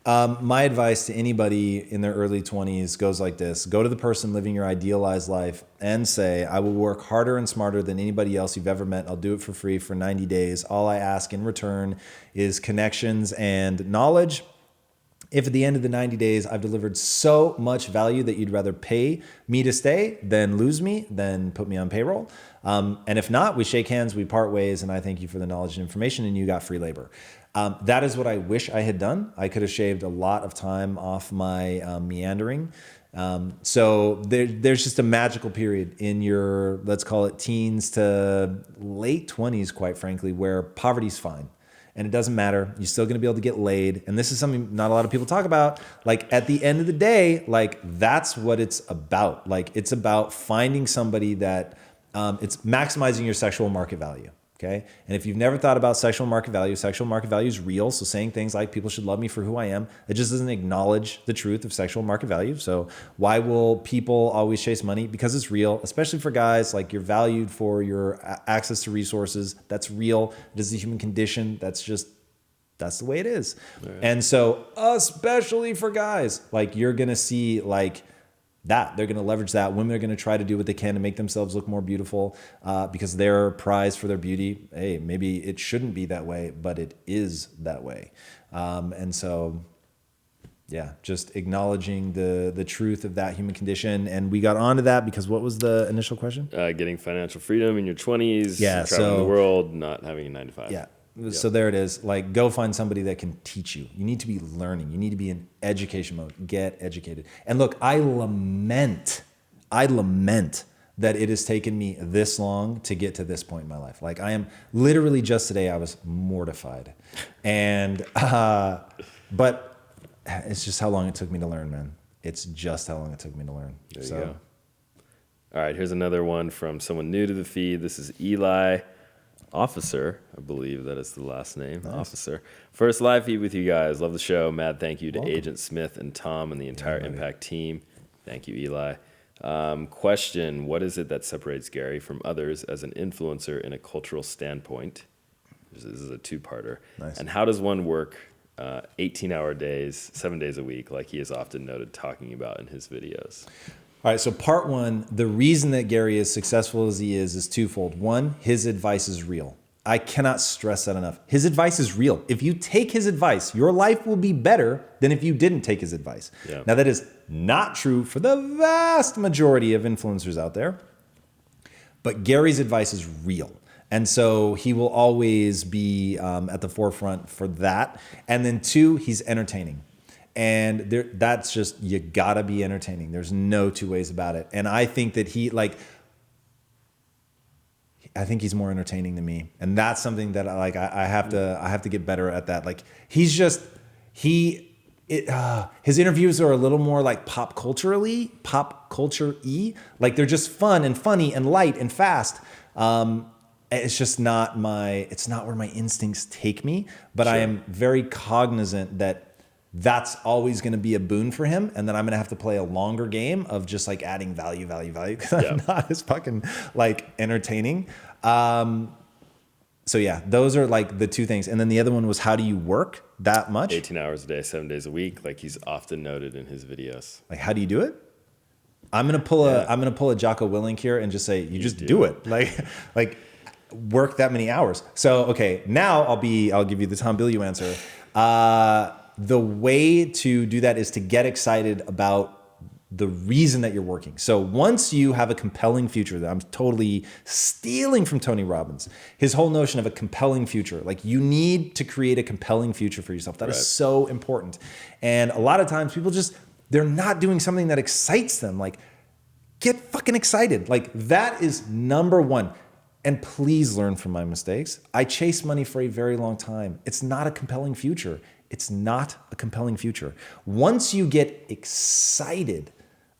My advice to anybody in their early 20s goes like this. Go to the person living your idealized life and say, I will work harder and smarter than anybody else you've ever met. I'll do it for free for 90 days. All I ask in return is connections and knowledge. If at the end of the 90 days, I've delivered so much value that you'd rather pay me to stay than lose me, then put me on payroll. And if not, we shake hands, we part ways, and I thank you for the knowledge and information, and you got free labor. That is what I wish I had done. I could have shaved a lot of time off my meandering. So there's just a magical period in your, let's call it teens to late 20s, quite frankly, where poverty's fine. And it doesn't matter. You're still going to be able to get laid. And this is something not a lot of people talk about. Like, at the end of the day, like, that's what it's about. Like, it's about finding somebody that it's maximizing your sexual market value. Okay. And if you've never thought about sexual market value is real. So saying things like people should love me for who I am, it just doesn't acknowledge the truth of sexual market value. So why will people always chase money? Because it's real, especially for guys. Like, you're valued for your access to resources. That's real. It is the human condition. That's the way it is. Right. And so especially for guys, like, you're going to see like, that they're going to leverage that. Women are going to try to do what they can to make themselves look more beautiful because they're prized for their beauty. Hey, maybe it shouldn't be that way, but it is that way. And so, yeah, just acknowledging the truth of that human condition. And we got onto that because what was the initial question? Getting financial freedom in your 20s, yeah, traveling the world, not having a 9-to-5. Yeah. Yep. So there it is. Like, go find somebody that can teach you. You need to be learning. You need to be in education mode. Get educated. And look, I lament that it has taken me this long to get to this point in my life. Like, I am literally just today, I was mortified. And, but it's just how long it took me to learn, man. It's just how long it took me to learn. There you go. All right, here's another one from someone new to the feed. This is Eli Officer, I believe that is the last name. Nice. Officer. First live feed with you guys. Love the show. Mad thank you to Agent Smith and Tom and the entire Impact team. Thank you, Eli. Question, what is it that separates Gary from others as an influencer in a cultural standpoint? This is a two-parter. Nice. And how does one work 18-hour days, 7 days a week, like he is often noted talking about in his videos? All right, so part one, the reason that Gary is successful as he is twofold. One, his advice is real. I cannot stress that enough. His advice is real. If you take his advice, your life will be better than if you didn't take his advice. Yeah. Now, that is not true for the vast majority of influencers out there, but Gary's advice is real. And so he will always be at the forefront for that. And then two, he's entertaining. And that's just, you gotta be entertaining. There's no two ways about it. And I think that I think he's more entertaining than me. And that's something that I have to get better at that. Like, his interviews are a little more like pop culture-y. Like, they're just fun and funny and light and fast. It's just it's not where my instincts take me, but sure. I am very cognizant that that's always going to be a boon for him. And then I'm going to have to play a longer game of just like adding value, because I'm not as fucking like entertaining. So yeah, those are like the two things. And then the other one was, how do you work that much? 18 hours a day, 7 days a week. Like he's often noted in his videos. Like, how do you do it? I'm going to pull a Jocko Willink here and just say, you just do it. Like work that many hours. So, okay, now I'll give you the Tom Bilyeu answer. The way to do that is to get excited about the reason that you're working. So once you have a compelling future, that I'm totally stealing from Tony Robbins, his whole notion of a compelling future, like you need to create a compelling future for yourself. That is so important. And a lot of times people they're not doing something that excites them. Like, get fucking excited. Like, that is number one. And please learn from my mistakes. I chased money for a very long time. It's not a compelling future. It's not a compelling future. Once you get excited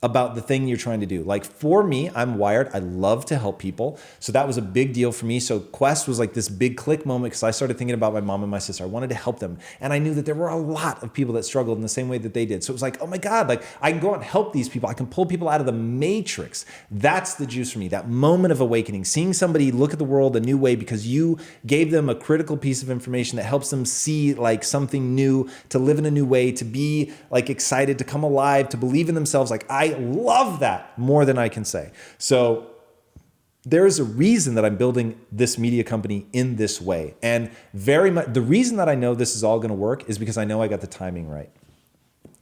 about the thing you're trying to do. Like for me, I'm wired. I love to help people. So that was a big deal for me. So Quest was like this big click moment because I started thinking about my mom and my sister. I wanted to help them. And I knew that there were a lot of people that struggled in the same way that they did. So it was like, oh my God, like I can go out and help these people. I can pull people out of the matrix. That's the juice for me. That moment of awakening, seeing somebody look at the world a new way because you gave them a critical piece of information that helps them see like something new, to live in a new way, to be like excited, to come alive, to believe in themselves. Like I love that more than I can say. So there is a reason that I'm building this media company in this way. And very much the reason that I know this is all going to work is because I know I got the timing right.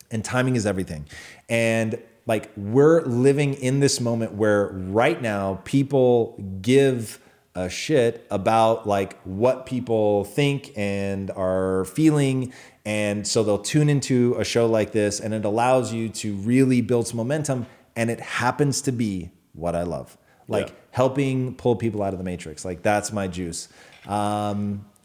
And timing is everything. And like we're living in this moment where right now people give a shit about like what people think and are feeling. And so they'll tune into a show like this and it allows you to really build some momentum. And it happens to be what I love, like helping pull people out of the matrix. Like that's my juice.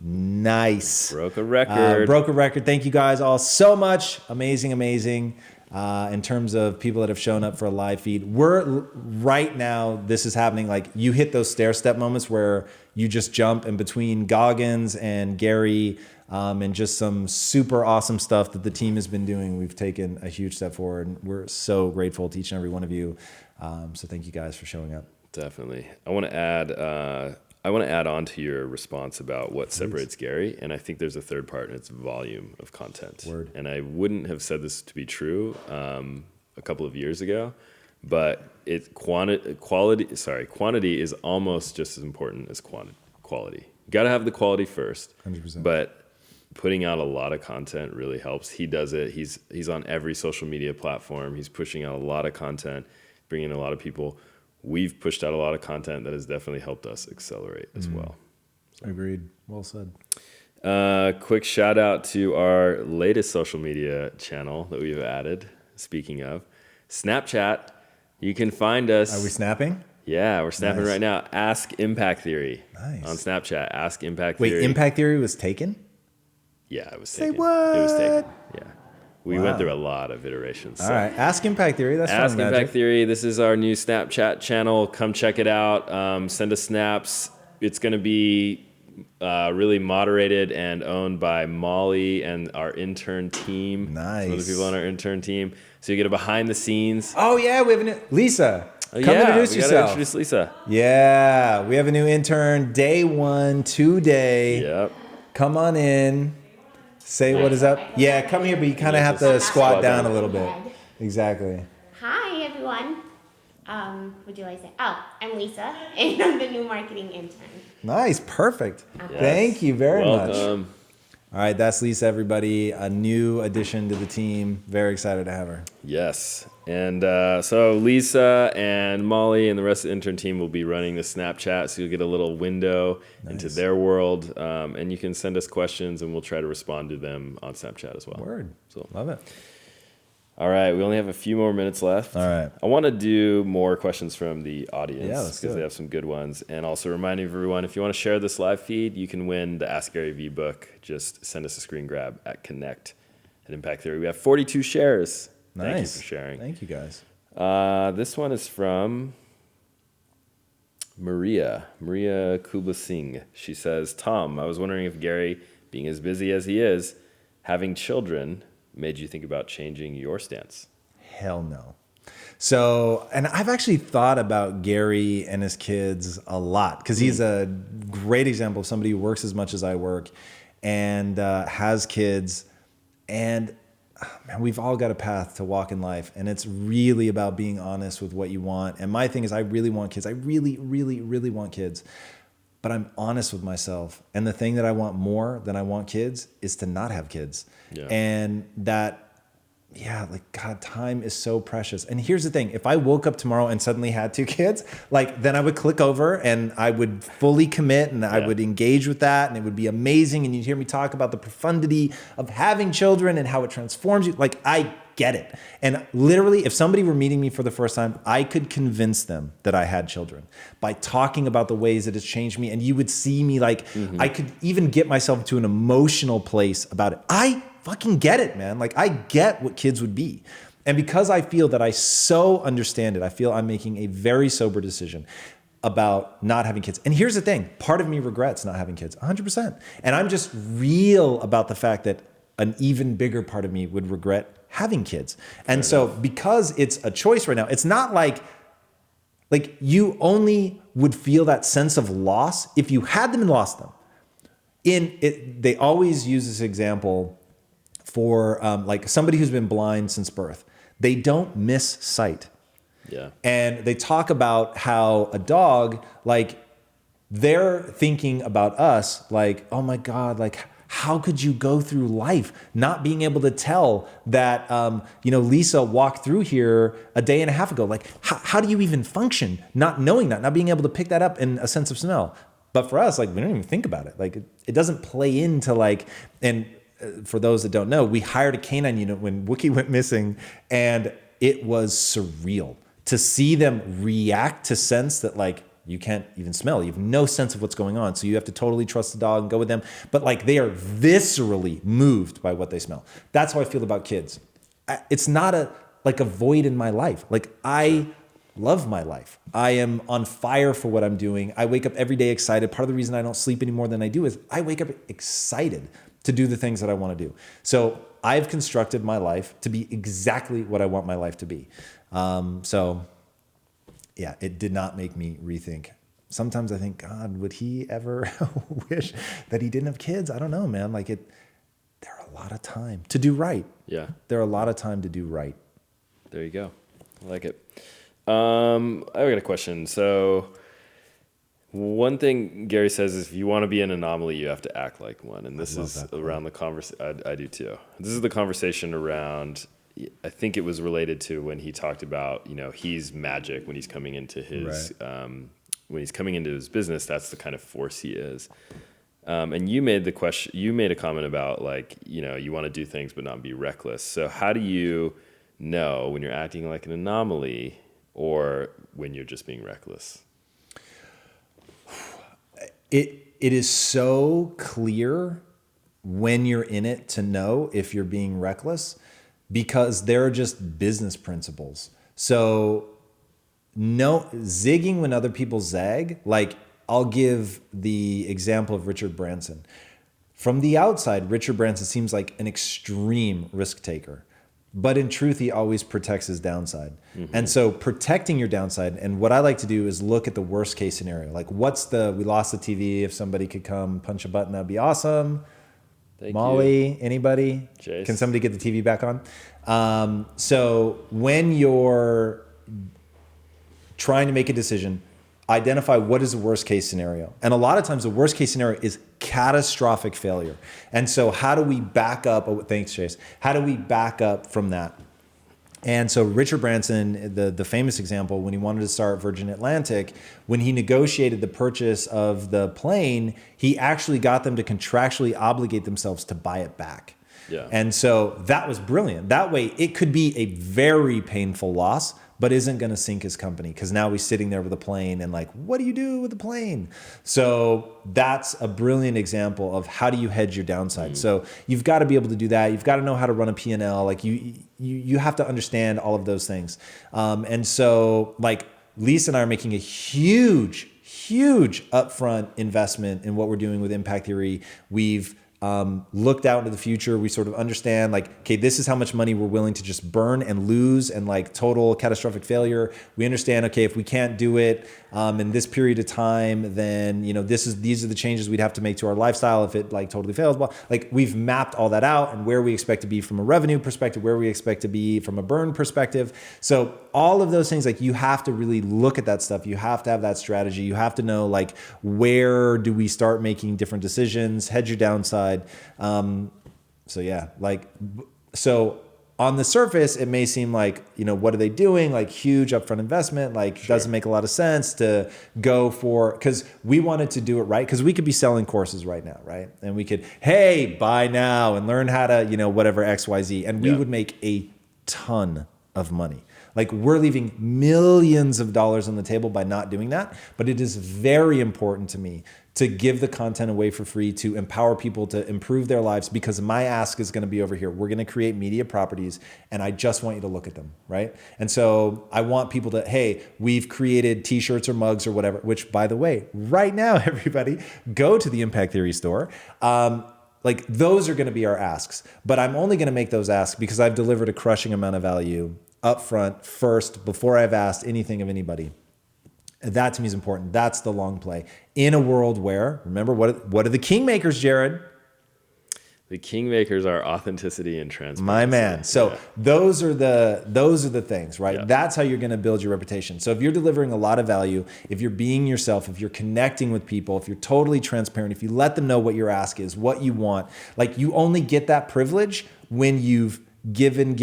Nice. Broke a record. Broke a record. Thank you guys all so much. Amazing, amazing. In terms of people that have shown up for a live feed, right now, this is happening. Like you hit those stair step moments where you just jump in between Goggins and Gary, and just some super awesome stuff that the team has been doing. We've taken a huge step forward and we're so grateful to each and every one of you. So thank you guys for showing up. Definitely. I want to add on to your response about what separates Gary, and I think there's a third part, and it's volume of content. Word. And I wouldn't have said this to be true a couple of years ago, but quantity is almost just as important as quality. You got to have the quality first, 100%. But putting out a lot of content really helps. He does it. He's on every social media platform. He's pushing out a lot of content, bringing in a lot of people. We've pushed out a lot of content that has definitely helped us accelerate as well. So. Agreed. Well said. Quick shout out to our latest social media channel that we've added. Speaking of Snapchat, you can find us. Are we snapping? Yeah, we're snapping right now. Ask Impact Theory. Nice. On Snapchat. Ask Impact Wait, Theory. Impact Theory was taken? Yeah, it was Say taken. what? It was taken. Yeah. We Wow. went through a lot of iterations. All right. Ask Impact Theory. That's fun. Ask Impact Theory. This is our new Snapchat channel. Come check it out. Send us snaps. It's going to be really moderated and owned by Molly and our intern team. Nice. Some of the people on our intern team. So you get a behind the scenes. Oh, yeah. We have a new Lisa. Come introduce we gotta yourself. Introduce Lisa. Yeah. We have a new intern. Day one, today. Yep. Come on in. Say what is up. Yeah, come here, but you kind of have to squat down a little bit. Exactly. Hi, everyone. What do I say? Oh, I'm Lisa, and I'm the new marketing intern. Nice. Perfect. Yes. Thank you very much. Welcome. All right, that's Lisa, everybody. A new addition to the team. Very excited to have her. Yes. And so Lisa and Molly and the rest of the intern team will be running the Snapchat, so you'll get a little window into their world. And you can send us questions, and we'll try to respond to them on Snapchat as well. Word. So. Love it. All right, we only have a few more minutes left. All right. I want to do more questions from the audience. Yeah, let's do because they it. have some good ones. And also reminding everyone, if you want to share this live feed, you can win the Ask Gary V book. Just send us a screen grab at Connect at Impact Theory. We have 42 shares. Nice. Thank you for sharing. Thank you, guys. This one is from Maria Kubla Singh. She says, Tom, I was wondering if Gary, being as busy as he is, having children made you think about changing your stance? Hell no. So, and I've actually thought about Gary and his kids a lot because he's a great example of somebody who works as much as I work and has kids. And man, we've all got a path to walk in life. And it's really about being honest with what you want. And my thing is I really want kids. I really, really, really want kids. But I'm honest with myself. And the thing that I want more than I want kids is to not have kids. Yeah. And that yeah, like God, time is so precious. And here's the thing, if I woke up tomorrow and suddenly had 2 kids, like then I would click over and I would fully commit and I would engage with that and it would be amazing. And you'd hear me talk about the profundity of having children and how it transforms you. Like I get it. And literally, if somebody were meeting me for the first time, I could convince them that I had children by talking about the ways that it's changed me. And you would see me like, I could even get myself to an emotional place about it. I fucking get it, man. Like I get what kids would be. And because I feel that I so understand it, I feel I'm making a very sober decision about not having kids. And here's the thing, part of me regrets not having kids, 100%. And I'm just real about the fact that an even bigger part of me would regret having kids. And so because it's a choice right now, it's not like you only would feel that sense of loss if you had them and lost them. They always use this example for like somebody who's been blind since birth. They don't miss sight. Yeah. And they talk about how a dog, like they're thinking about us like, oh my God, like how could you go through life not being able to tell that, Lisa walked through here a day and a half ago? Like how do you even function not knowing that, not being able to pick that up in a sense of smell? But for us, like we don't even think about it. Like it doesn't play into like, and for those that don't know, we hired a canine unit when Wookie went missing, and it was surreal to see them react to sense that like you can't even smell. You have no sense of what's going on. So you have to totally trust the dog and go with them. But like they are viscerally moved by what they smell. That's how I feel about kids. It's not a void in my life. Like I love my life. I am on fire for what I'm doing. I wake up every day excited. Part of the reason I don't sleep any more than I do is I wake up excited to do the things that I want to do. So I've constructed my life to be exactly what I want my life to be. Yeah, it did not make me rethink. Sometimes I think, God, would he ever wish that he didn't have kids? I don't know, man. Like there are a lot of time to do right. Yeah. There are a lot of time to do right. There you go. I like it. I've got a question. So one thing Gary says is if you want to be an anomaly, you have to act like one. And this is around the conversation. I do too. This is the conversation around, I think it was related to when he talked about, he's magic when he's coming into his, when he's coming into his business, that's the kind of force he is. And you made a comment about like, you want to do things, but not be reckless. So how do you know when you're acting like an anomaly or when you're just being reckless? It is so clear when you're in it to know if you're being reckless because there are just business principles. So no zigging when other people zag. Like I'll give the example of Richard Branson. From the outside, Richard Branson seems like an extreme risk taker. But in truth, he always protects his downside. Mm-hmm. And so protecting your downside, and what I like to do is look at the worst case scenario. Like we lost the TV, if somebody could come punch a button, that'd be awesome. Thank Molly, you. Anybody? Jace. Can somebody get the TV back on? So when you're trying to make a decision, identify what is the worst case scenario. And a lot of times the worst case scenario is catastrophic failure. And so how do we back up? Oh, thanks, Chase. How do we back up from that? And so Richard Branson, the famous example, when he wanted to start Virgin Atlantic, when he negotiated the purchase of the plane, he actually got them to contractually obligate themselves to buy it back. Yeah. And so that was brilliant. That way it could be a very painful loss, but isn't going to sink his company because now he's sitting there with a plane and like, what do you do with the plane? So that's a brilliant example of how do you hedge your downside. So you've got to be able to do that. You've got to know how to run a P&L. Like you have to understand all of those things. And so like Lisa and I are making a huge upfront investment in what we're doing with impact theory. We've looked out into the future. We sort of understand like, okay, this is how much money we're willing to just burn and lose and like total catastrophic failure. We understand, okay, if we can't do it in this period of time, then, these are the changes we'd have to make to our lifestyle if it like totally fails. Well, like we've mapped all that out and where we expect to be from a revenue perspective, where we expect to be from a burn perspective. So all of those things, like you have to really look at that stuff. You have to have that strategy. You have to know like, where do we start making different decisions, hedge your downside. So on the surface, it may seem like, what are they doing? Like huge upfront investment, like doesn't make a lot of sense to go for, because we wanted to do it right. Because we could be selling courses right now, right? And we could, hey, buy now and learn how to, whatever XYZ. And we would make a ton of money. Like we're leaving millions of dollars on the table by not doing that. But it is very important to me to give the content away for free, to empower people to improve their lives, because my ask is going to be over here. We're going to create media properties, and I just want you to look at them, right? And so I want people to, hey, we've created t-shirts or mugs or whatever, which, by the way, right now, everybody, go to the Impact Theory store. Like those are going to be our asks, but I'm only going to make those asks because I've delivered a crushing amount of value upfront first before I've asked anything of anybody. That to me is important. That's the long play. In a world where, remember, what are the kingmakers, Jared? The kingmakers are authenticity and transparency. My man. So those are the things, right? Yeah. That's how you're going to build your reputation. So if you're delivering a lot of value, if you're being yourself, if you're connecting with people, if you're totally transparent, if you let them know what your ask is, what you want, like you only get that privilege when you've given.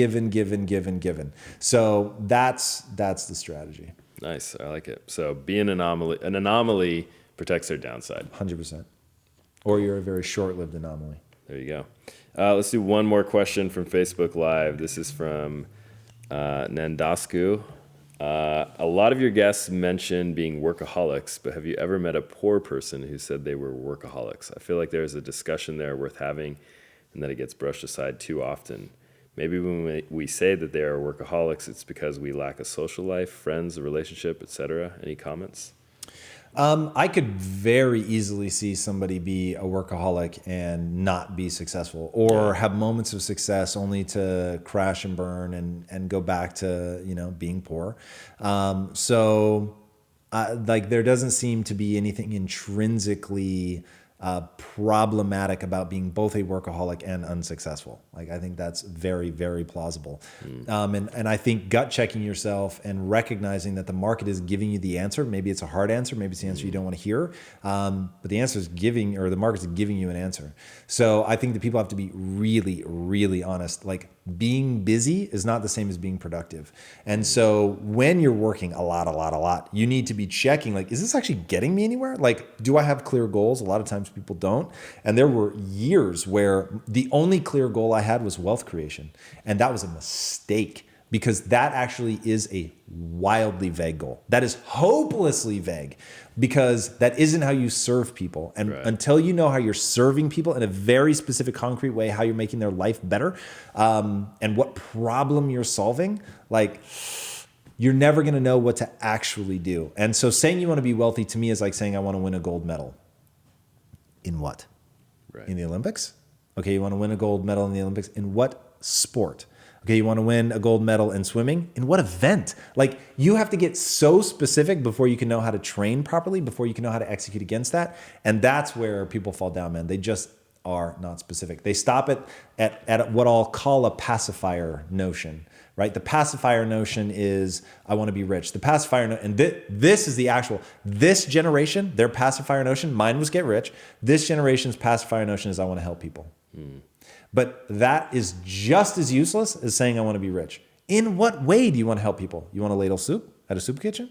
So that's the strategy. Nice. I like it. So be an anomaly protects their downside. 100%. Or you're a very short-lived anomaly. There you go. Let's do one more question from Facebook Live. This is from Nandasku. A lot of your guests mentioned being workaholics, but have you ever met a poor person who said they were workaholics? I feel like there's a discussion there worth having, and that it gets brushed aside too often. Maybe when we say that they are workaholics, it's because we lack a social life, friends, a relationship, etc. Any comments? I could very easily see somebody be a workaholic and not be successful, or have moments of success only to crash and burn and go back to, being poor. Like there doesn't seem to be anything intrinsically problematic about being both a workaholic and unsuccessful. Like I think that's very, very plausible. And I think gut checking yourself and recognizing that the market is giving you the answer. Maybe it's a hard answer. Maybe it's the answer you don't want to hear. But the answer is the market is giving you an answer. So I think that people have to be really, really honest. Like being busy is not the same as being productive. And so when you're working a lot, you need to be checking, like, is this actually getting me anywhere? Like, do I have clear goals? A lot of times people don't. And there were years where the only clear goal I had was wealth creation. And that was a mistake, because that actually is a wildly vague goal. That is hopelessly vague, because that isn't how you serve people. And until you know how you're serving people in a very specific, concrete way, how you're making their life better, and what problem you're solving, like, you're never going to know what to actually do. And so saying you want to be wealthy to me is like saying I want to win a gold medal. In what? Right. In the Olympics? Okay, you want to win a gold medal in the Olympics. In what sport? Okay, you want to win a gold medal in swimming? In what event? Like, you have to get so specific before you can know how to train properly, before you can know how to execute against that. And that's where people fall down, man. They just are not specific. They stop at what I'll call a pacifier notion, right? The pacifier notion is, I want to be rich. The pacifier, and this is the actual, this generation, their pacifier notion, mine was get rich. This generation's pacifier notion is I want to help people. But that is just as useless as saying I want to be rich. In what way do you want to help people? You want to ladle soup at a soup kitchen?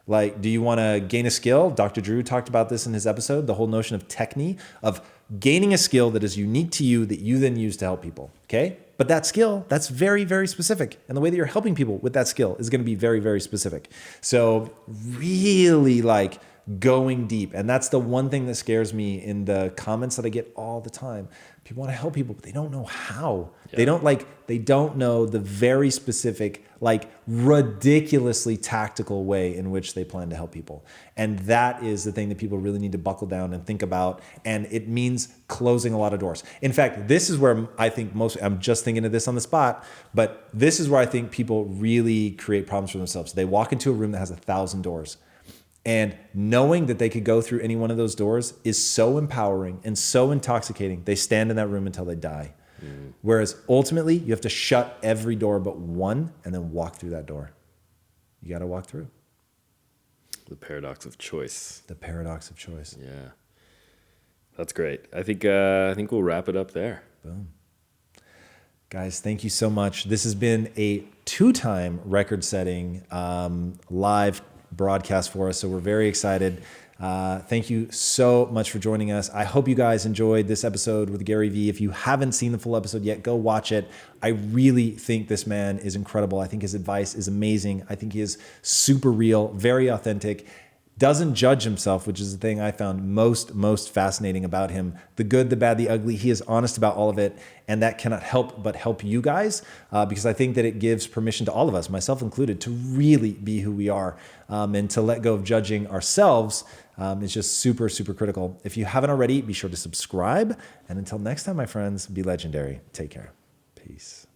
Like, do you want to gain a skill? Dr. Drew talked about this in his episode, the whole notion of technique, of gaining a skill that is unique to you that you then use to help people, okay? But that skill, that's very, very specific. And the way that you're helping people with that skill is going to be very, very specific. So really like going deep. And that's the one thing that scares me in the comments that I get all the time. People want to help people, but they don't know how. Yeah. They don't know the very specific, like ridiculously tactical way in which they plan to help people. And that is the thing that people really need to buckle down and think about. And it means closing a lot of doors. In fact, this is where I think I'm just thinking of this on the spot, but this is where I think people really create problems for themselves. They walk into a room that has 1,000 doors. And knowing that they could go through any one of those doors is so empowering and so intoxicating. They stand in that room until they die. Whereas ultimately, you have to shut every door but one and then walk through that door. You got to walk through. The paradox of choice. The paradox of choice. Yeah. That's great. I think we'll wrap it up there. Boom. Guys, thank you so much. This has been a 2-time record-setting live broadcast for us, so we're very excited. Thank you so much for joining us. I hope you guys enjoyed this episode with Gary Vee. If you haven't seen the full episode yet, go watch it. I really think this man is incredible. I think his advice is amazing. I think he is super real, very authentic, doesn't judge himself, which is the thing I found most fascinating about him. The good, the bad, the ugly. He is honest about all of it, and that cannot help but help you guys because I think that it gives permission to all of us, myself included, to really be who we are and to let go of judging ourselves. It's just super critical. If you haven't already, be sure to subscribe. And until next time, my friends, be legendary. Take care. Peace.